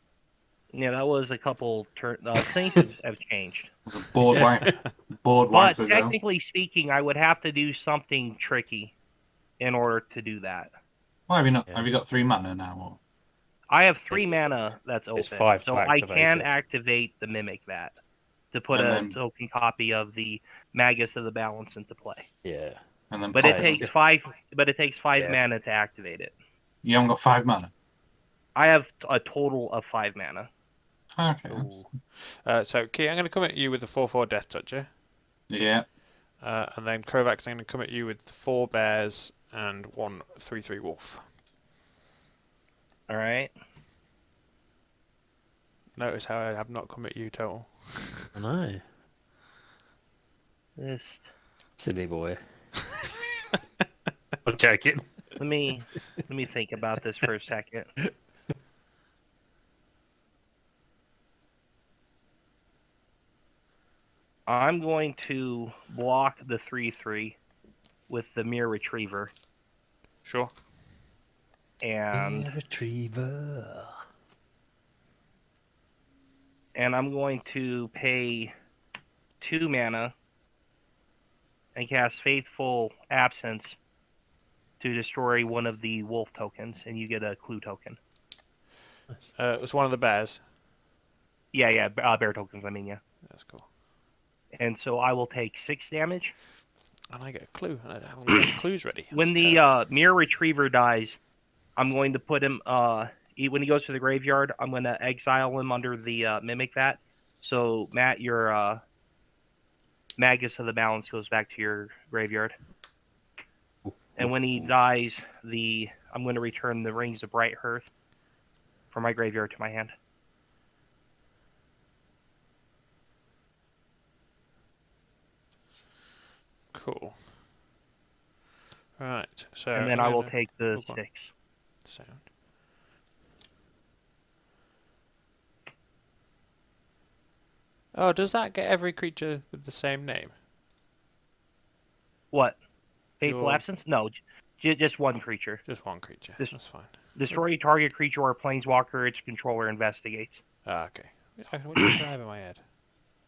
Yeah, that was a couple things have changed. The board board But wiper go. technically speaking, I would have to do something tricky in order to do that. Why have you not? Yeah. Have you got 3 mana now? Or? I have 3 mana that's open, It's 5 to so I activate can it. activate the Mimic that to put And a then- token copy of the Magus of the Balance into play. Yeah. And then But pop it takes Yes. 5. But it takes 5 Yeah. mana to activate it. You haven't got 5 mana. I have a total of 5 mana. Okay. So, Key, I'm going to come at you with the 4/4 Death Toucher. Yeah. And then Kovacs, I'm going to come at you with 4 Bears and 1 3/3 Wolf. All right. Notice how I have not come at you total. I know. This. Silly boy. I'm joking. Let me think about this for a second. I'm going to block the 3/3 with the Mirror Retriever, Sure. and Retriever. I'm going to pay 2 mana and cast Faithful Absence to destroy one of the wolf tokens, and you get a clue token. It was one of the Bears. Yeah, bear tokens, I mean, yeah. That's cool. And so I will take 6 damage. And I get a clue. And I haven't got clues ready. When That's the terrible. Mirror Retriever dies, I'm going to put him, when he goes to the graveyard, I'm going to exile him under the Mimic that. So, Matt, your Magus of the Balance goes back to your graveyard. And when he dies, I'm going to return the Rings of Bright Hearth from my graveyard to my hand. Cool. Right. So and then I'm I will gonna- take the oh, go on. 6. Sound. Oh, does that get every creature with the same name? What? Fateful Your- Absence? No, just one creature. Just one creature. This- That's fine. Destroy target creature or planeswalker its controller investigates. Ah, okay. What did I have in my head?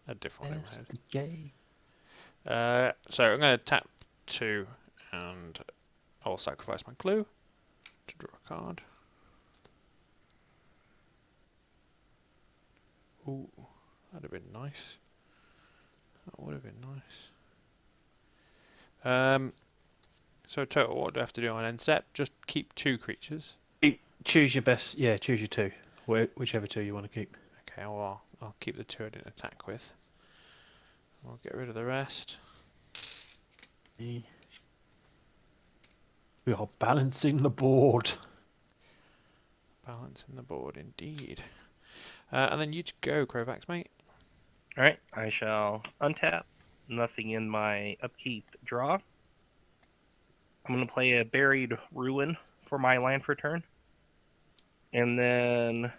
A different one in my head. Yay. So I'm going to tap 2, and I'll sacrifice my clue to draw a card. Ooh, that'd have been nice. That would have been nice. So total, what do I have to do on end step? Just keep 2 creatures. Choose your best. Yeah, choose your 2. Whichever 2 you want to keep. Okay, well I'll keep the 2 I didn't attack with. We'll get rid of the rest. We are balancing the board. Balancing the board, indeed. And then you to go, Crovax, mate. Alright, I shall untap. Nothing in my upkeep draw. I'm going to play a Buried Ruin for my land for turn. And then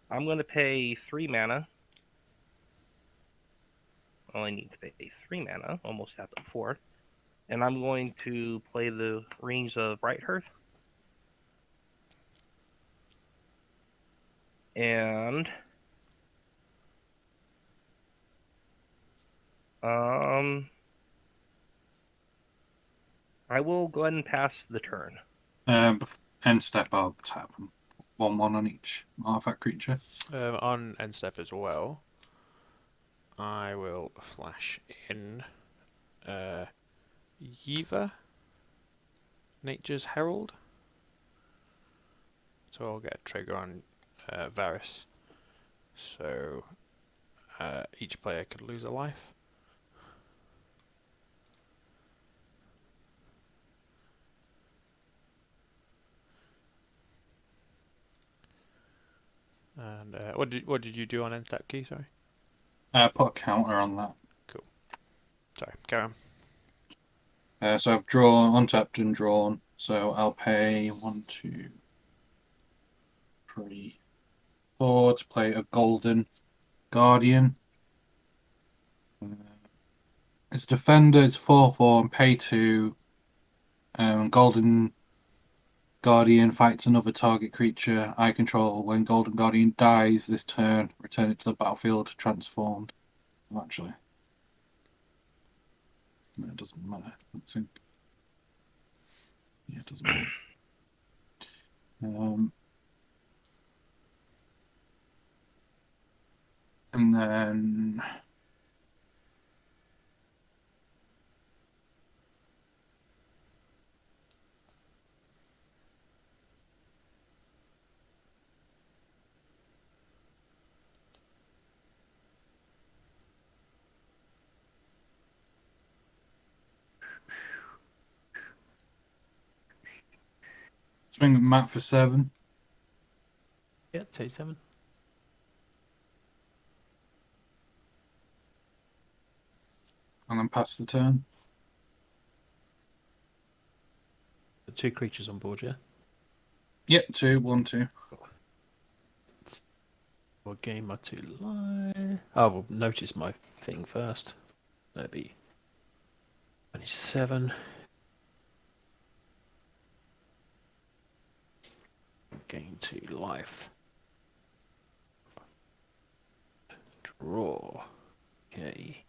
I'm going to pay 3 mana. Well, I need to pay 3 mana, almost at the 4. And I'm going to play the Rings of Brighthearth. And I will go ahead and pass the turn. End step, I'll tap them. 1/1 on each artifact creature. On end step as well, I will flash in Yiva, Nature's Herald. So I'll get a trigger on Varis. So each player could lose a life. And what did you do on end step, Key? Sorry. Put a counter on that. Sorry, carry on. So I've drawn, untapped and drawn. So I'll pay 1, 2, 3, 4 to play a Golden Guardian. It's Defender, it's 4/4 and pay 2. Golden Guardian fights another target creature I control. When Golden Guardian dies this turn, return it to the battlefield transformed. Actually, no, it doesn't matter. I think. Yeah, it doesn't matter. And then swing at Matt for 7. Yeah, 2/7. And then pass the turn. The 2 creatures on board, yeah. Yep, 2, 1, 2. I'll gain my 2 life. Oh, well, notice my thing first. That'd be 27. Gain 2 life. Draw. Okay.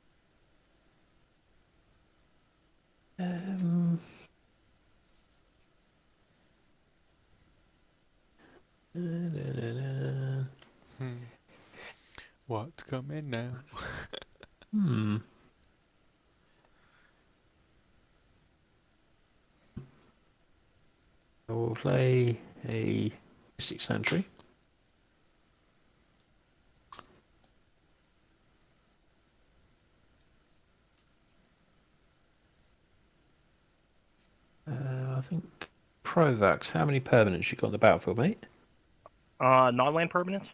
What's coming now? I will play a Mystic Sanctuary. I think Provax. How many permanents you got on the battlefield, mate? Non-land permanents?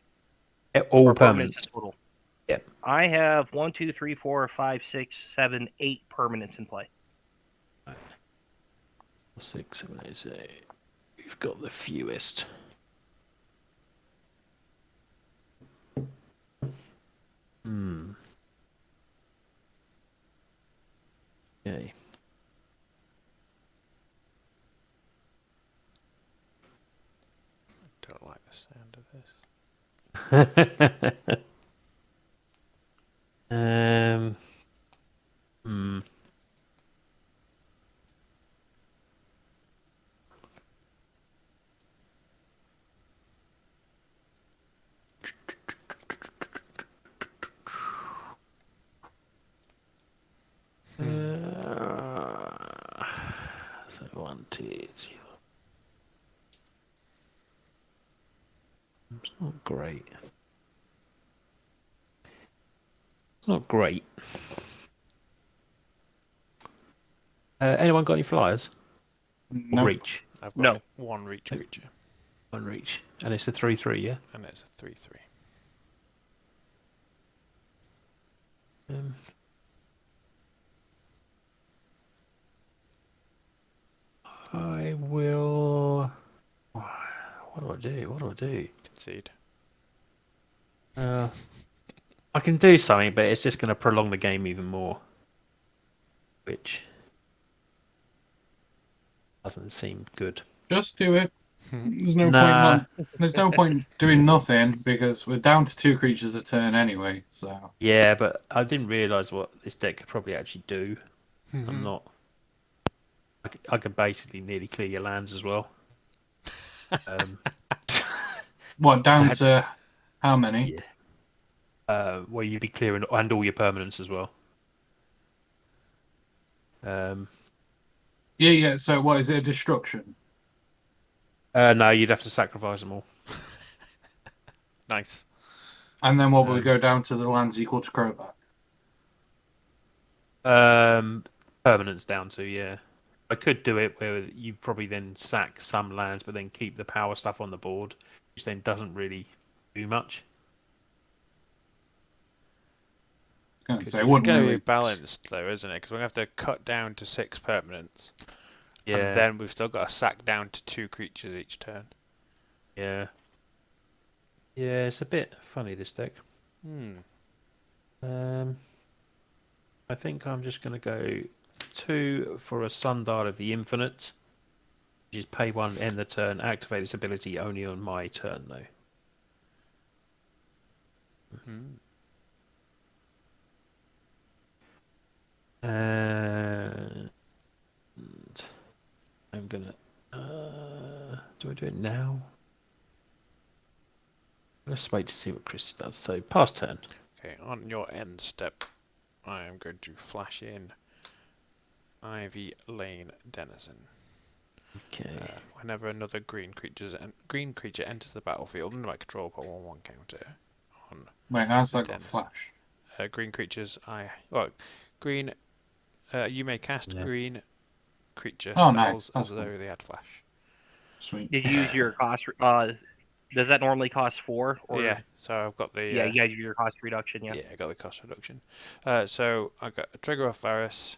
All Or permanents. total? Yep. I have 1, 2, 3, 4, 5, 6, 7, 8 permanents in play. 6, 7, 8, 8. We've got the fewest. Hmm. Okay. Don't like the sound of this. Hmm. So 1, 2, 3. It's not great. It's not great. Anyone got any flyers? Or No. reach? I've No. got one reach creature, One reach. And it's a 3/3, yeah? and it's a 3/3. I will. What do I do? What do I do? Concede. I can do something, but it's just going to prolong the game even more. Which doesn't seem good. Just do it. There's no Nah. There's no point doing nothing because we're down to 2 creatures a turn anyway. So Yeah, but I didn't realise what this deck could probably actually do. I'm not. I could basically nearly clear your lands as well. what down to how many? Well, you'd be clearing and all your permanents as well. Yeah. So what is it? A destruction? No, you'd have to sacrifice them all. Nice. And then what would we go down to the lands equal to Crowback? Permanents down to, yeah. I could do it where you probably then sack some lands, but then keep the power stuff on the board, which then doesn't really do much. I was It's gonna say, going to wouldn't be really. balanced though, isn't it? Because we're going to have to cut down to 6 permanents, Yeah, and then we've still got to sack down to 2 creatures each turn. yeah. Yeah, it's a bit funny, this deck. I think I'm just going to go 2 for a Sundial of the Infinite. Which is pay 1, end the turn, activate this ability only on my turn, though. And I'm gonna. Do I do it now? Let's wait to see what Chris does. So, pass turn. Okay, on your end step, I am going to flash in Ivy Lane Denizen. Okay. Whenever another green creature enters the battlefield under my control, put 1/1 counter on Wait, how's that got Dennis. flash? green creatures. Green. You may cast Yeah. green creature Oh, nice. spells That's as though they had flash. Sweet. Did you use your cost? Does that normally cost 4? Or Yeah, so I've got the yeah, you got your cost reduction. Yeah. yeah, I got the cost reduction. So I got a trigger off Varis.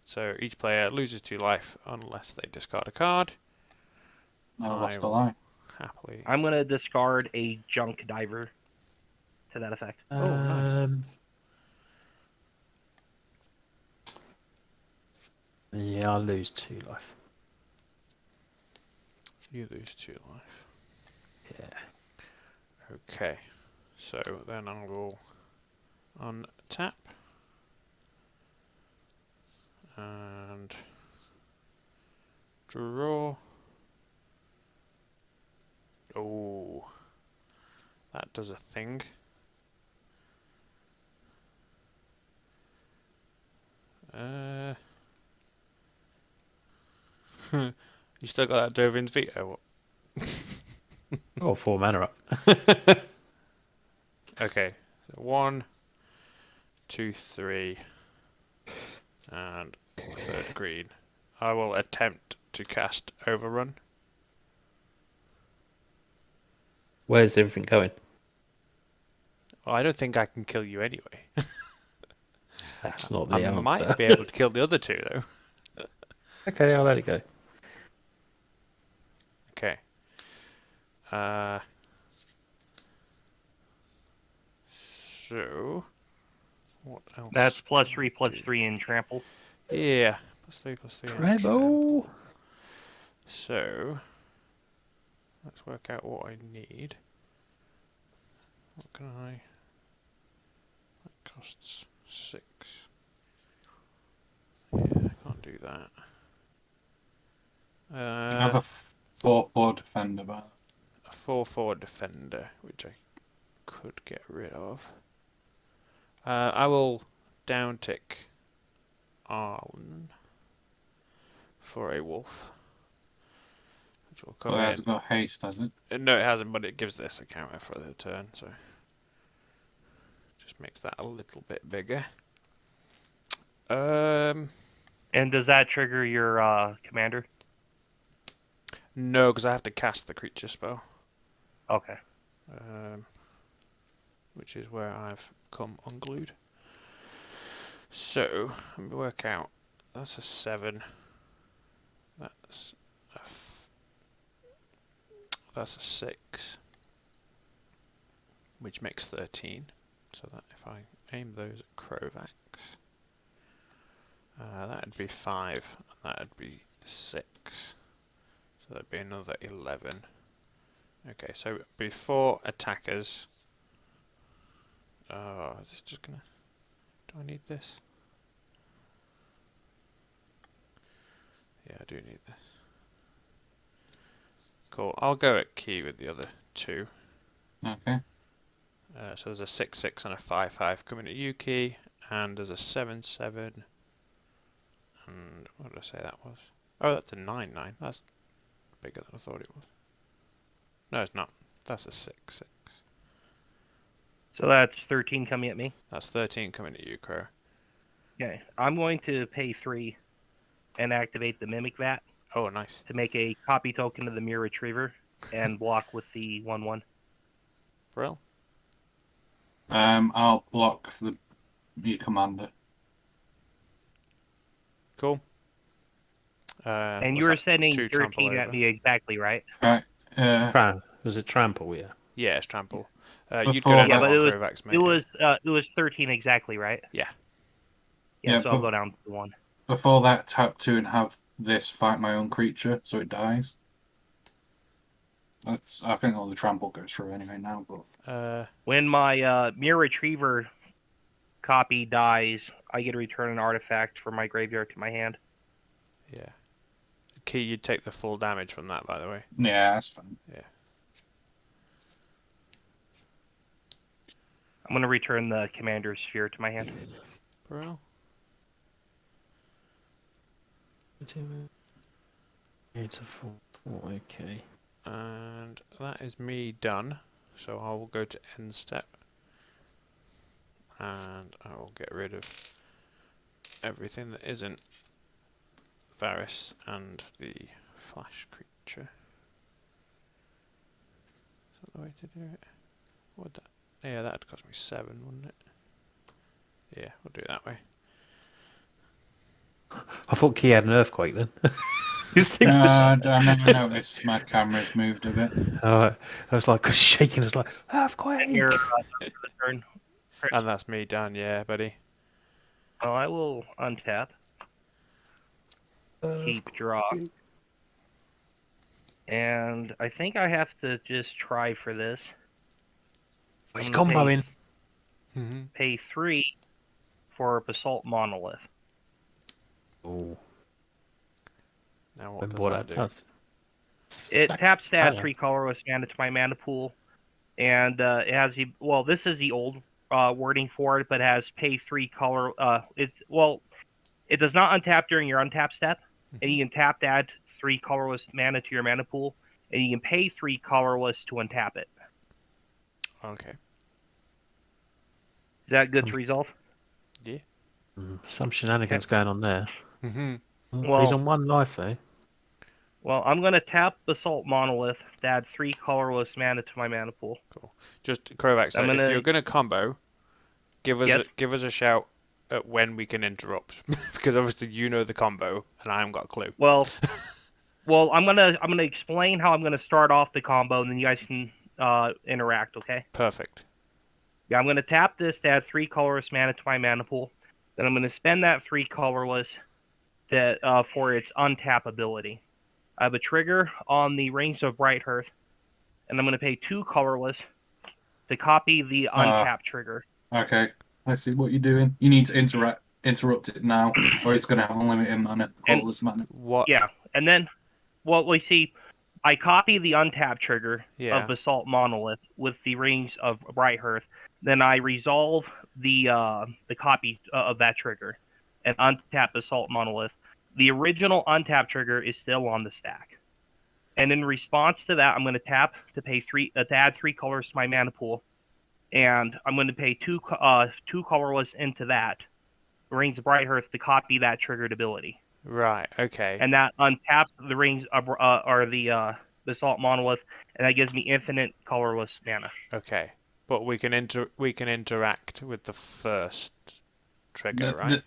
So each player loses 2 life unless they discard a card. I lost a will line. Happily. I'm gonna discard a junk diver. To that effect. Oh, nice. Yeah, I'll lose 2 life. You lose 2 life. Yeah. Okay. So then I will untap and draw. Oh, that does a thing. You still got that Dovin's veto? Oh, 4 mana up. Okay, so 1, 2, 3, and third green. I will attempt to cast Overrun. Where's everything going? Well, I don't think I can kill you anyway. That's not the I answer. might be able to kill the other 2 though. Okay, I'll let it go. So, what else? That's can I +3/+3 in trample. do? Yeah, +3/+3. in Treble. So, let's work out what I need. What can I? That costs 6. Yeah, I can't do that. I have a 4/4 defender, but A 4/4 defender, which I could get rid of. I will downtick Arlen for a wolf, which will come it in. hasn't got haste, has it? No, it hasn't, but it gives this a counter for the turn, so just makes that a little bit bigger. And does that trigger your commander? No, because I have to cast the creature spell, Okay. which is where I've come unglued. So let me work out. That's a 7. That's a 6, which makes 13. So that if I aim those at Krovax, that'd be 5, and that'd be 6. So that'd be another 11. Okay, so before attackers. Oh, is this just gonna? Do I need this? Yeah, I do need this. Cool. I'll go at key with the other 2. Okay. So there's a 6/6 and a 5/5 coming at you key, and there's a 7/7. And what did I say that was? Oh, that's a 9/9. That's bigger than I thought it was. No, it's not. That's a 6/6. So that's 13 coming at me. That's 13 coming at you, Crow. Okay. I'm going to pay 3 and activate the Mimic Vat Oh, nice. to make a copy token of the Mirror Retriever and block with the 1/1. Brill. I'll block the commander. Cool. And what's you were that? sending 2 trample 13 at over. me exactly, right? Right. Was it trample? Yeah. Yeah, it's trample. You'd Before go down that- to but one Krovax, mate. It was 13 exactly, right? Yeah. Yeah, Yeah, so I'll but- go down to 1. Before that, tap 2 and have this fight my own creature, so it dies. I think all the trample goes through anyway now, but When my Mirror Retriever copy dies, I get to return an artifact from my graveyard to my hand. Yeah. Key, you'd take the full damage from that, by the way. yeah, that's fine. Yeah. I'm going to return the Commander Sphere to my hand. Brill. It's a 4. Okay. And that is me done. So I will go to end step. And I will get rid of everything that isn't Varis and the flash creature. Is that the way to do it? What would that? Yeah, that'd cost me 7, wouldn't it? Yeah, we'll do it that way. I thought Key had an earthquake then. His thing was. I never noticed my camera's moved a bit. I was like shaking. I was like earthquake. Your turn. And that's me done, yeah, buddy. Well, I will untap. Keep draw. And I think I have to just try for this. He's I'm gonna comboing. Pay 3 for Basalt Monolith. Oh, Now what does what that do? does. It taps to add Oh. 3 colorless mana to my mana pool, and it has the this is the old wording for it, but it has pay 3 color. It does not untap during your untap step, and you can tap to add 3 colorless mana to your mana pool, and you can pay 3 colorless to untap it. Okay. Is that good to resolve? Yeah. Some shenanigans going on there. Mm-hmm. Well- He's on 1 life though. Well, I'm going to tap Basalt Monolith to add 3 colorless mana to my mana pool. Just Krovax, I'm if gonna- you're gonna combo, give us Yes. give us a shout at when we can interrupt, because obviously you know the combo and I haven't got a clue. Well, Well, I'm gonna explain how I'm gonna start off the combo, and then you guys can interact. Okay? Perfect. Yeah, I'm gonna tap this to add 3 colorless mana to my mana pool. Then I'm gonna spend that 3 colorless that for its untap ability. I have a trigger on the Rings of Bright Hearth, and I'm gonna pay 2 colorless to copy the untap trigger. Okay, I see what you're doing. You need to interrupt it now, or it's going to have unlimited mana, colorless mana. What? Yeah, and then, well, we see, I copy the untap trigger Yeah. of Basalt Monolith with the Rings of Bright Hearth. Then I resolve the copy of that trigger and untap Basalt Monolith. The original untap trigger is still on the stack. And in response to that, I'm going to tap to add 3 colors to my mana pool, and I'm going to pay 2 colorless into that Rings of Bright Hearth to copy that triggered ability. Right. Okay. And that untaps the Rings or the Basalt Monolith, and that gives me infinite colorless mana. Okay. But we can interact with the first trigger, right?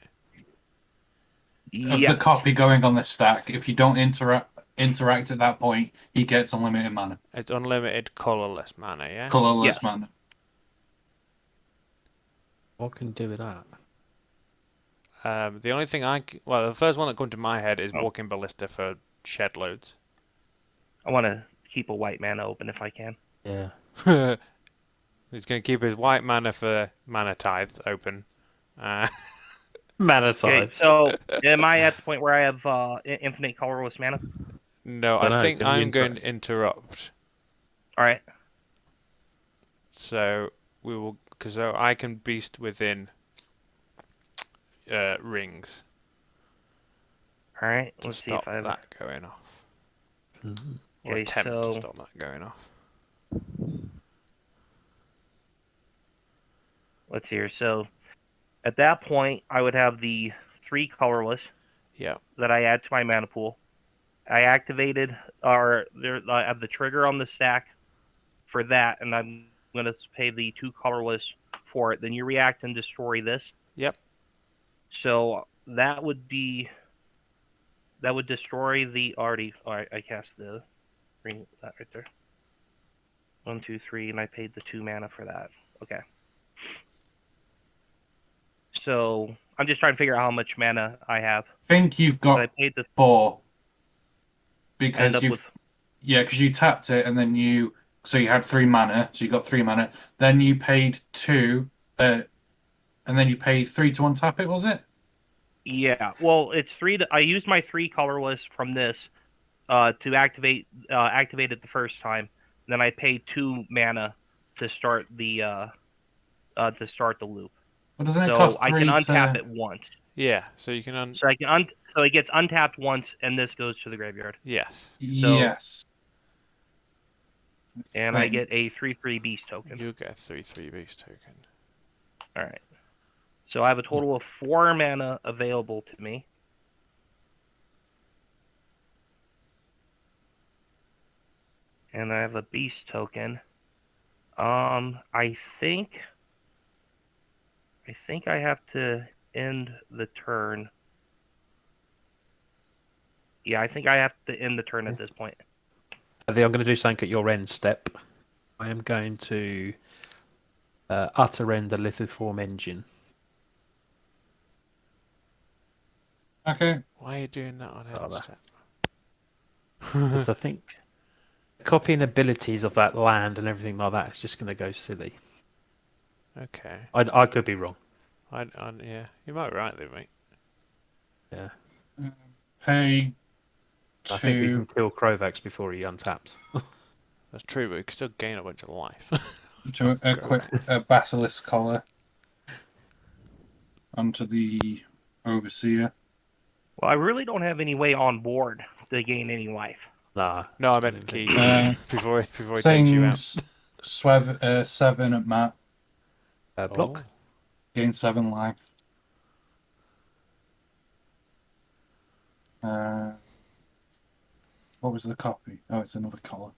Of the copy going on the stack, if you don't interact at that point, he gets unlimited mana. It's unlimited colorless mana, yeah? Colorless Yes. mana. What can you do with that? The only thing the first one that comes to my head is Walking Ballista for shed loads. I want to keep a white mana open if I can. Yeah. He's going to keep his white mana for Mana Tithe open. Mana Okay, type. so am I at the point where I have infinite colorless mana? No, Dunno, I think can you I'm going to interrupt. All right. So we will, because I can beast within rings All right. to Let's see stop if I have. that going off, Mhm. or Okay, attempt so- to stop that going off. Let's see here. So at that point, I would have the 3 colorless Yeah. that I add to my mana pool. I activated, or I have the trigger on the stack for that, and I'm going to pay the 2 colorless for it. Then you react and destroy this. Yep. So that would destroy the already. Alright, I cast the ring that right there. 1, 2, 3, and I paid the 2 mana for that. Okay. So I'm just trying to figure out how much mana I have. I think you've So I got paid the 4. end Because up you've with because you tapped it and then you had 3 mana, so you got 3 mana. Then you paid 2, and then you paid 3 to untap it, was it? yeah. Well, it's 3. I used my 3 colorless from this to activate it the first time. Then I paid 2 mana to start the loop. Or doesn't it So cost I 3 can untap to... it once. Yeah. So you can So so it gets untapped once, and this goes to the graveyard. yes. Yes. And I get a 3/3 beast token. You get a 3/3 beast token. All right. So I have a total of 4 mana available to me. And I have a beast token. I think I have to end the turn. Yeah, I think I have to end the turn at this point. I think I'm going to do something at your end step. I am going to utter end the lithiform engine. Okay. Why are you doing that on Oh, end that- step? Because I think copying abilities of that land and everything like that is just going to go silly. Okay. I could be wrong. Yeah, you might be right there, mate. Yeah. Pay I think we 2... can kill Krovax before he untaps. That's true, but we can still gain a bunch of life. to equip a Basilisk collar onto the Overseer. Well, I really don't have any way on board to gain any life. Nah. No, I meant key before he takes you out. Saying 7 at map, Block. gain 7 life. What was the copy? Oh, it's another collar.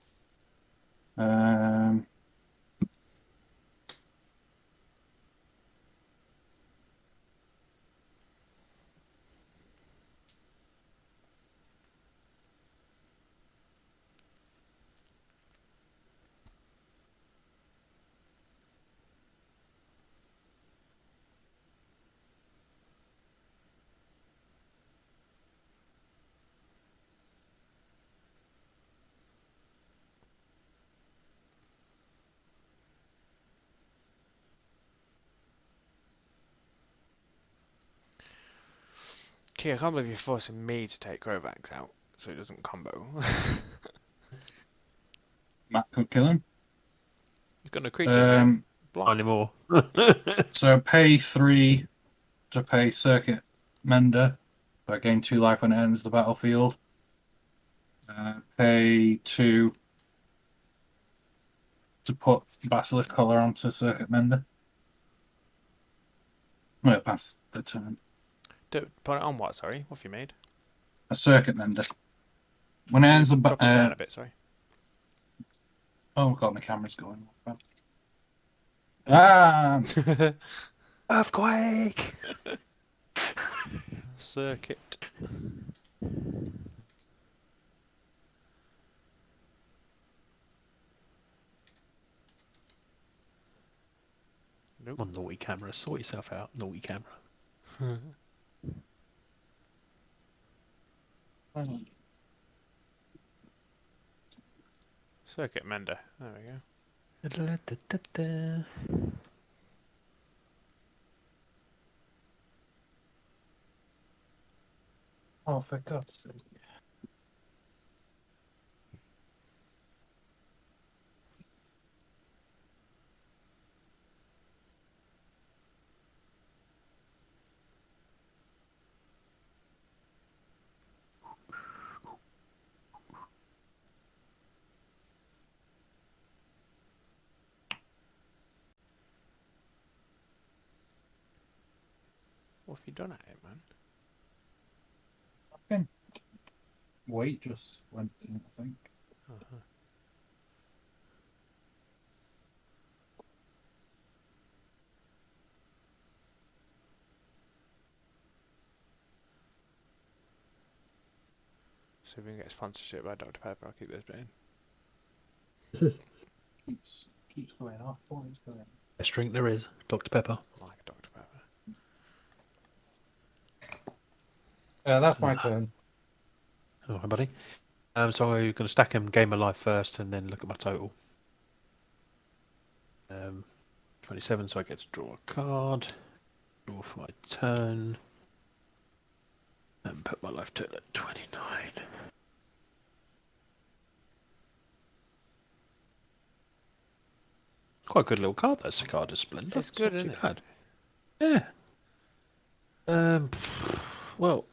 Key, I can't believe you're forcing me to take Grovax out so it doesn't combo. Matt could kill him. He's got no creatures now. Um, Blocked. Anymore. so pay 3 to pay Circuit Mender. So I gain 2 life when it enters the battlefield. Pay 2 to put Basilisk Collar onto Circuit Mender. Well, pass the turn. Put it on what, sorry? What have you made? A Circuit Mender. When it ends the Drop it down a bit, sorry. oh god, my camera's going. Ah! Earthquake! Circuit. Nope. Come on, naughty camera. Sort yourself out, naughty camera. Circuit Mender. There we go. Oh, for God's sake. What have you done at it, man? Nothing. Wait, just went in, I think. Uh-huh. So if we can get a sponsorship by Dr. Pepper, I'll keep this bit in. Keeps going off. Always going. Best drink there is, Dr. Pepper. I like Dr. Pepper. That's my turn. All right, buddy. So I'm going to stack him game of life first and then look at my total. 27, so I get to draw a card. Draw for my turn. And put my life total at 29. Quite a good little card, that Cicada Splendor. It's good, not isn't too it? bad. Yeah. Well,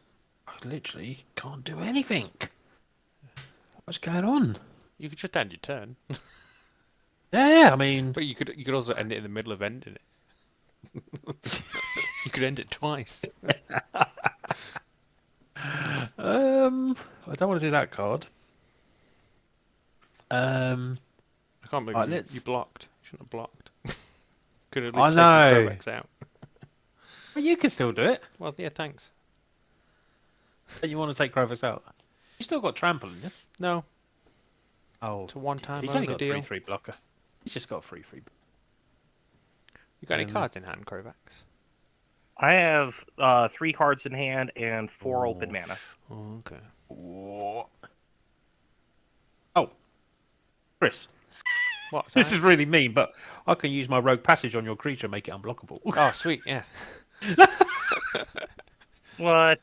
I literally can't do anything. What's going on? You could just end your turn. Yeah, I mean, But you could also end it in the middle of ending it. You could end it twice. I don't want to do that card. I can't believe Right, you, let's- you blocked. You shouldn't have blocked. Could at I least know. take his Grovex out. Well, you can still do it. Well, yeah, thanks. But you want to take Grovex out. You still got trample, haven't you? No, Oh, it's a one-time he's only only got deal. 3/3 blocker. He's just got a 3/3. You got any Um, cards in hand, Grovex? I have 3 cards in hand and 4 open mana. Oh, okay. Oh, Chris, What? this is really mean, but I can use my Rogue Passage on your creature and make it unblockable. Oh, sweet, yeah. What?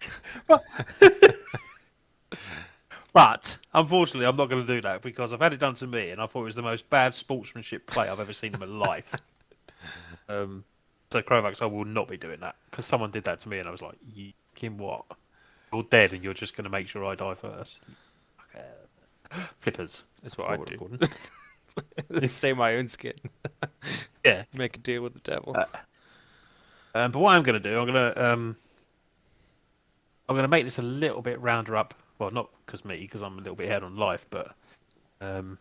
But unfortunately, I'm not going to do that because I've had it done to me, and I thought it was the most bad sportsmanship play I've ever seen in my life. So Krovax, I will not be doing that because someone did that to me, and I was like, "You fucking what? You're dead, and you're just going to make sure I die first." Okay. Flippers. That's what I Forward do. recording. Save my own skin. Yeah. Make a deal with the devil. But what I'm going to do, I'm going to make this a little bit rounder up. Well, not because I'm a little bit ahead on life, but I'm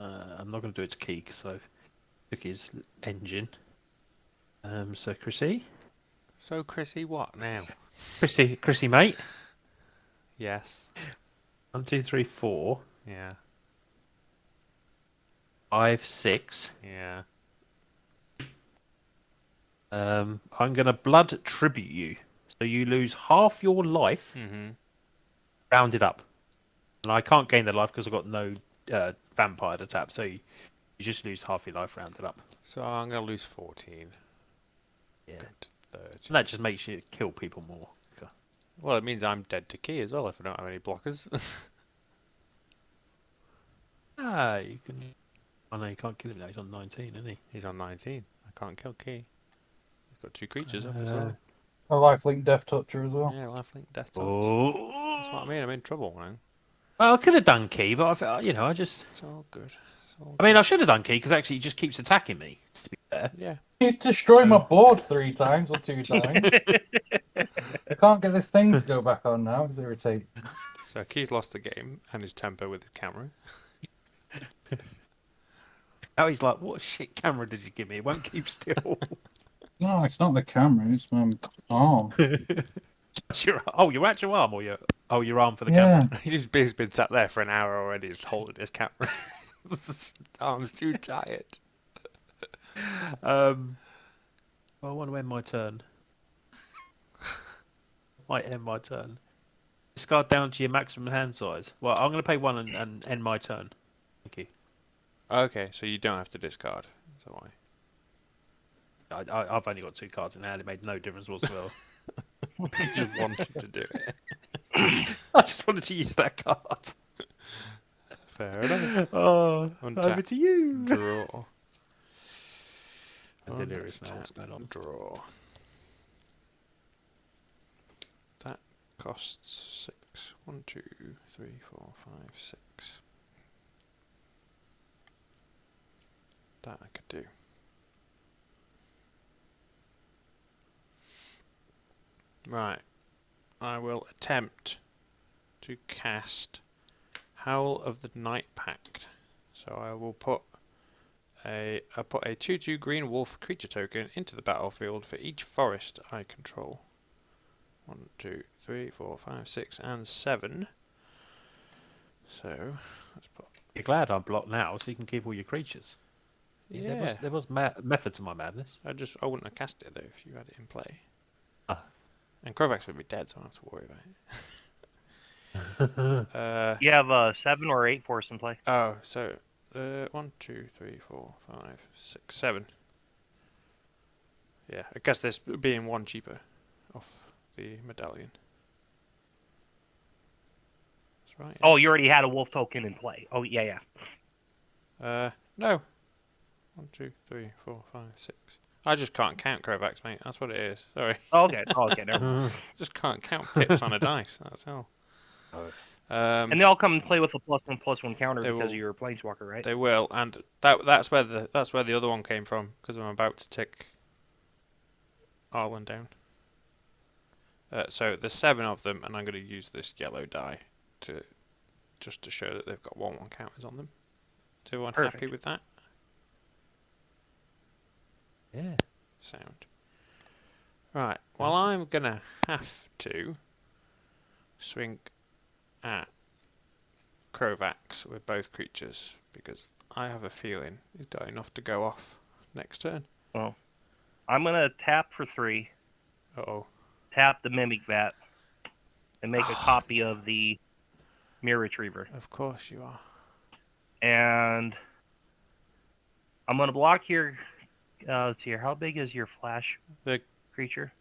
not going to do it to Key because I took his engine. So Chrissy, So, Chrissy, what now? Chrissy, mate. Yes. 1, 2, 3, 4, Yeah. 5, 6. Yeah. I'm going to blood tribute you, so you lose half your life, Mm-hmm. rounded up. And I can't gain the life because I've got no vampire to tap, so you just lose half your life rounded up. So I'm going to lose 14. Yeah. Good. 30. And that just makes you kill people more. Well, it means I'm dead to key as well if I don't have any blockers. Ah, you can. Oh no, you can't kill him now. He's on 19, isn't he? He's on 19. I can't kill key. He's got 2 creatures up as well. A lifelink Death Toucher as well. Yeah, lifelink death touch. Oh. That's what I mean. I'm in trouble now. Well, I could have done key, but I felt, I just. It's all good. It's all I mean, I should have done key because actually he just keeps attacking me. To be fair. yeah. You destroyed my board 3 times or 2 times. I can't get this thing to go back on now. It's irritating. So Key's lost the game and his temper with his camera. Now he's like, "What shit camera did you give me? It won't keep still." No, it's not the camera. It's my arm. Your actual arm or your arm for the Yeah. camera? He's been sat there for an hour already, just holding his camera. Arm's too tired. Well, I want to end my turn. Might end my turn. Discard down to your maximum hand size. Well, I'm going to pay 1 and end my turn. Thank you. Okay, so you don't have to discard. So why? I've only got 2 cards in hand. It made no difference whatsoever. You just wanted to do it. I just wanted to use that card. Fair enough. Oh, Untap. over to you. Draw. And delirious now. What's going on? Draw. That costs 6. 1, 2, 3, 4, 5, 6. That I could do. Right. I will attempt to cast Howl of the Night Pact. So I will put a 2/2 green wolf creature token into the battlefield for each forest I control. 1, 2, 3, 4, 5, 6, and 7. So let's put. You're glad I'm blocked now, so you can keep all your creatures. Yeah. There was method to my madness. I wouldn't have cast it though if you had it in play. Ah. And Krovax would be dead, so I don't have to worry about it. You have 7 or 8 force in play. Oh, so 1, 2, 3, 4, 5, 6, 7. Yeah, I guess this being 1 cheaper off the medallion. That's right. Oh, you already had a wolf token in play. Oh, yeah. No. 1, 2, 3, 4, 5, 6. I just can't count Krovax, mate. That's what it is. Sorry. Oh, okay. Never mind. Just can't count pips on a dice. That's all. And they all come and play with a +1/+1 counter They because will. of your planeswalker, right? They will, and that's where the other one came from, because I'm about to tick Arlen down. So there's 7 of them, and I'm going to use this yellow die to show that they've got 1/1 counters on them. Is everyone happy Perfect. with that? Yeah. Sound. Right. Well, I'm gonna have to swing at Krovax with both creatures because I have a feeling he's got enough to go off next turn. Well, I'm gonna tap for 3, Uh-oh. tap the Mimic Vat, and make a copy of the Mirror Retriever. Of course you are. And I'm gonna block here. Let's see here. How big is your flash The creature?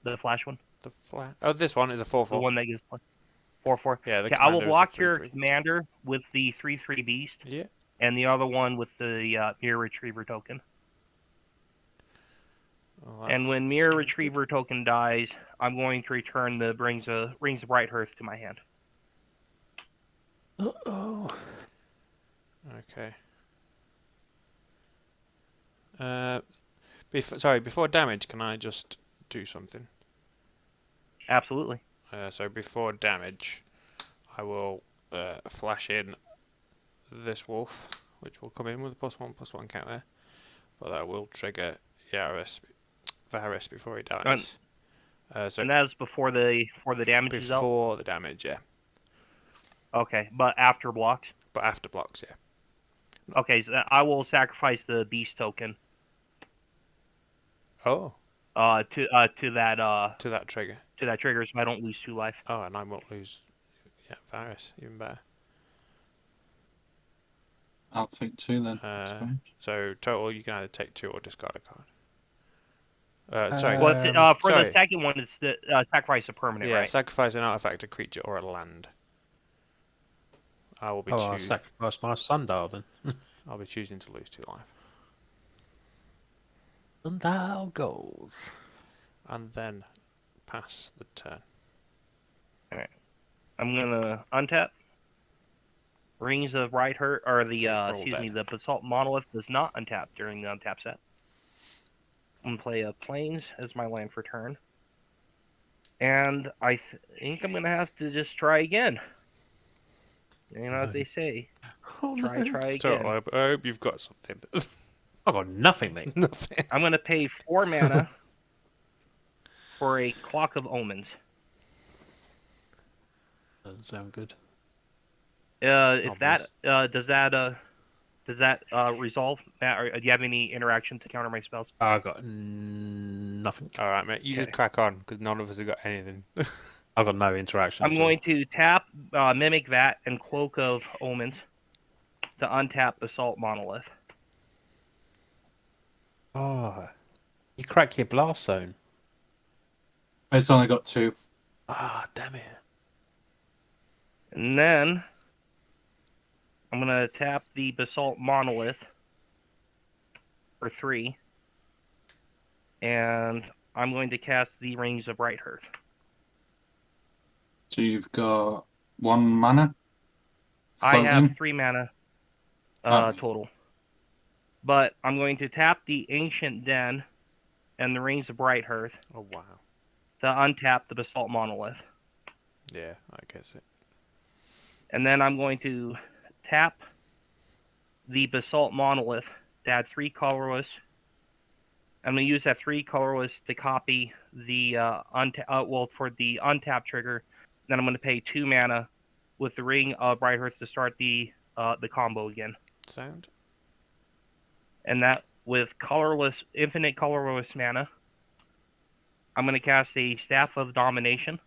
The flash one? the flat. Oh, this one is a 4/4. The one that gives 4/4. Yeah, the Okay, I will commander is a block your 3/3. commander with the 3/3 beast, Yeah. and the other one with the Mirror Retriever token. Well, that And when Mirror sounds Retriever token dies, I'm going to return the Rings of Bright Hearth to my hand. Uh-oh. good. Okay. Before damage, can I just do something? Absolutely. So before damage, I will flash in this wolf, which will come in with a +1/+1 counter, but that will trigger Varis before he dies. So And that is before the damage is out? before the damage, yeah, Okay, but after blocks? but after blocks, yeah. Okay, so I will sacrifice the beast token Oh, to that to that trigger. trigger, so I don't lose 2 life. Oh, and I won't lose. Yeah, Varis, even better. I'll take 2 then. I suppose. So total, you can either take 2 or discard a card. Sorry. Well, it's, for sorry. the second one, it's the sacrifice a permanent, Yeah, right? sacrifice an artifact, a creature, or a land. I will be I'll sacrifice my sundial then. I'll be choosing to lose 2 life. Sundial goes. And then pass the turn. I'm gonna untap. Rings of Right Hurt, or the the Basalt Monolith does not untap during the untap set. I'm gonna play a Plains as my land for turn, and I think I'm gonna have to just try again. You know what they say, try again. So I hope you've got something. I've got nothing, mate. Nothing. I'm gonna pay 4 mana for a Clock of Omens. Doesn't sound good. If that does that resolve? Matt, or do you have any interaction to counter my spells? I got nothing. All right, mate. You just crack on, because none of us have got anything. I've got no interaction. I'm going to tap Mimic Vat and Cloak of Omens to untap Basalt Monolith. Oh, you crack your blast zone. It's only got 2. Ah, damn it. And then I'm going to tap the Basalt Monolith for 3. And I'm going to cast the Rings of Bright Hearth. So you've got 1 mana? I have Floating? 3 mana Oh. total. But I'm going to tap the Ancient Den and the Rings of Bright Hearth Oh, wow. to untap the Basalt Monolith. Yeah, I guess it. And then I'm going to tap the Basalt Monolith to add 3 colorless. I'm going to use that 3 colorless to copy the for the untap trigger. Then I'm going to pay 2 mana with the Ring of Bright Hearth to start the combo again. Sound? And that with infinite colorless mana, I'm going to cast a Staff of Domination.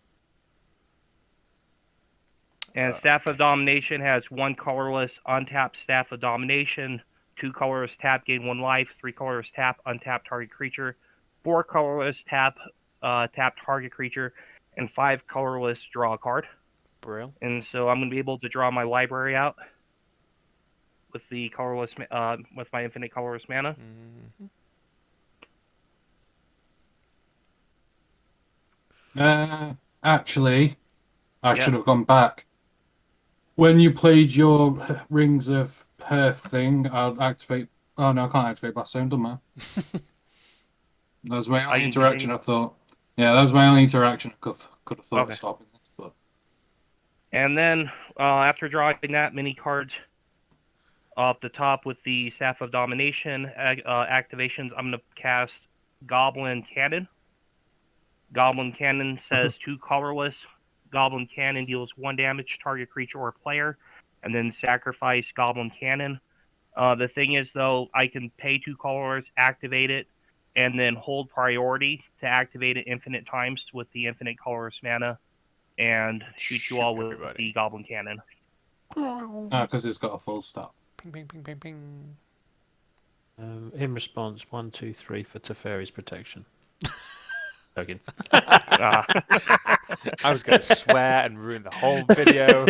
And Staff of Domination has 1 colorless untapped Staff of Domination, 2 colorless tap, gain 1 life, 3 colorless tap, untap target creature, 4 colorless tap, tap target creature, and 5 colorless draw a card. Brill. And so I'm going to be able to draw my library out with the colorless, with my infinite colorless mana. Actually, I Yeah. should have gone back. When you played your Rings of Hearth thing, I'll activate. Oh no, I can't activate Blast Zone, doesn't matter. That was my only interaction. I thought. Yeah, that was my only interaction. I could have thought of stopping this, but. And then after drawing that many cards off the top with the Staff of Domination activations, I'm going to cast Goblin Cannon. Goblin Cannon says 2 colorless. Goblin Cannon deals 1 damage to target creature or player, and then sacrifice Goblin Cannon. The thing is, though, I can pay 2 colors, activate it, and then hold priority to activate it infinite times with the infinite colorless mana, and shoot you all with the Goblin Cannon. Because it's got a full stop. Ping, ping, ping, ping, ping. In response, 1, 2, 3 for Teferi's protection. Joking. I was going to swear and ruin the whole video.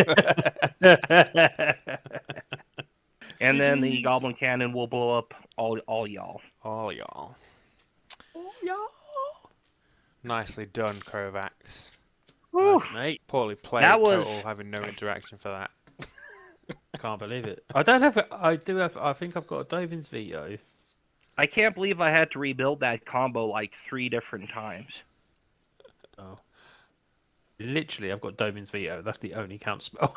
And then the Goblin Cannon will blow up all y'all. All y'all. Nicely done, Kovacs. Nice, mate. Poorly played. That was- Total, having no interaction for that. Can't believe it. I don't have. I do have. I think I've got a Dovin's veto. I can't believe I had to rebuild that combo like 3 different times. Oh. Literally, I've got Dovin's veto. That's the only counter spell.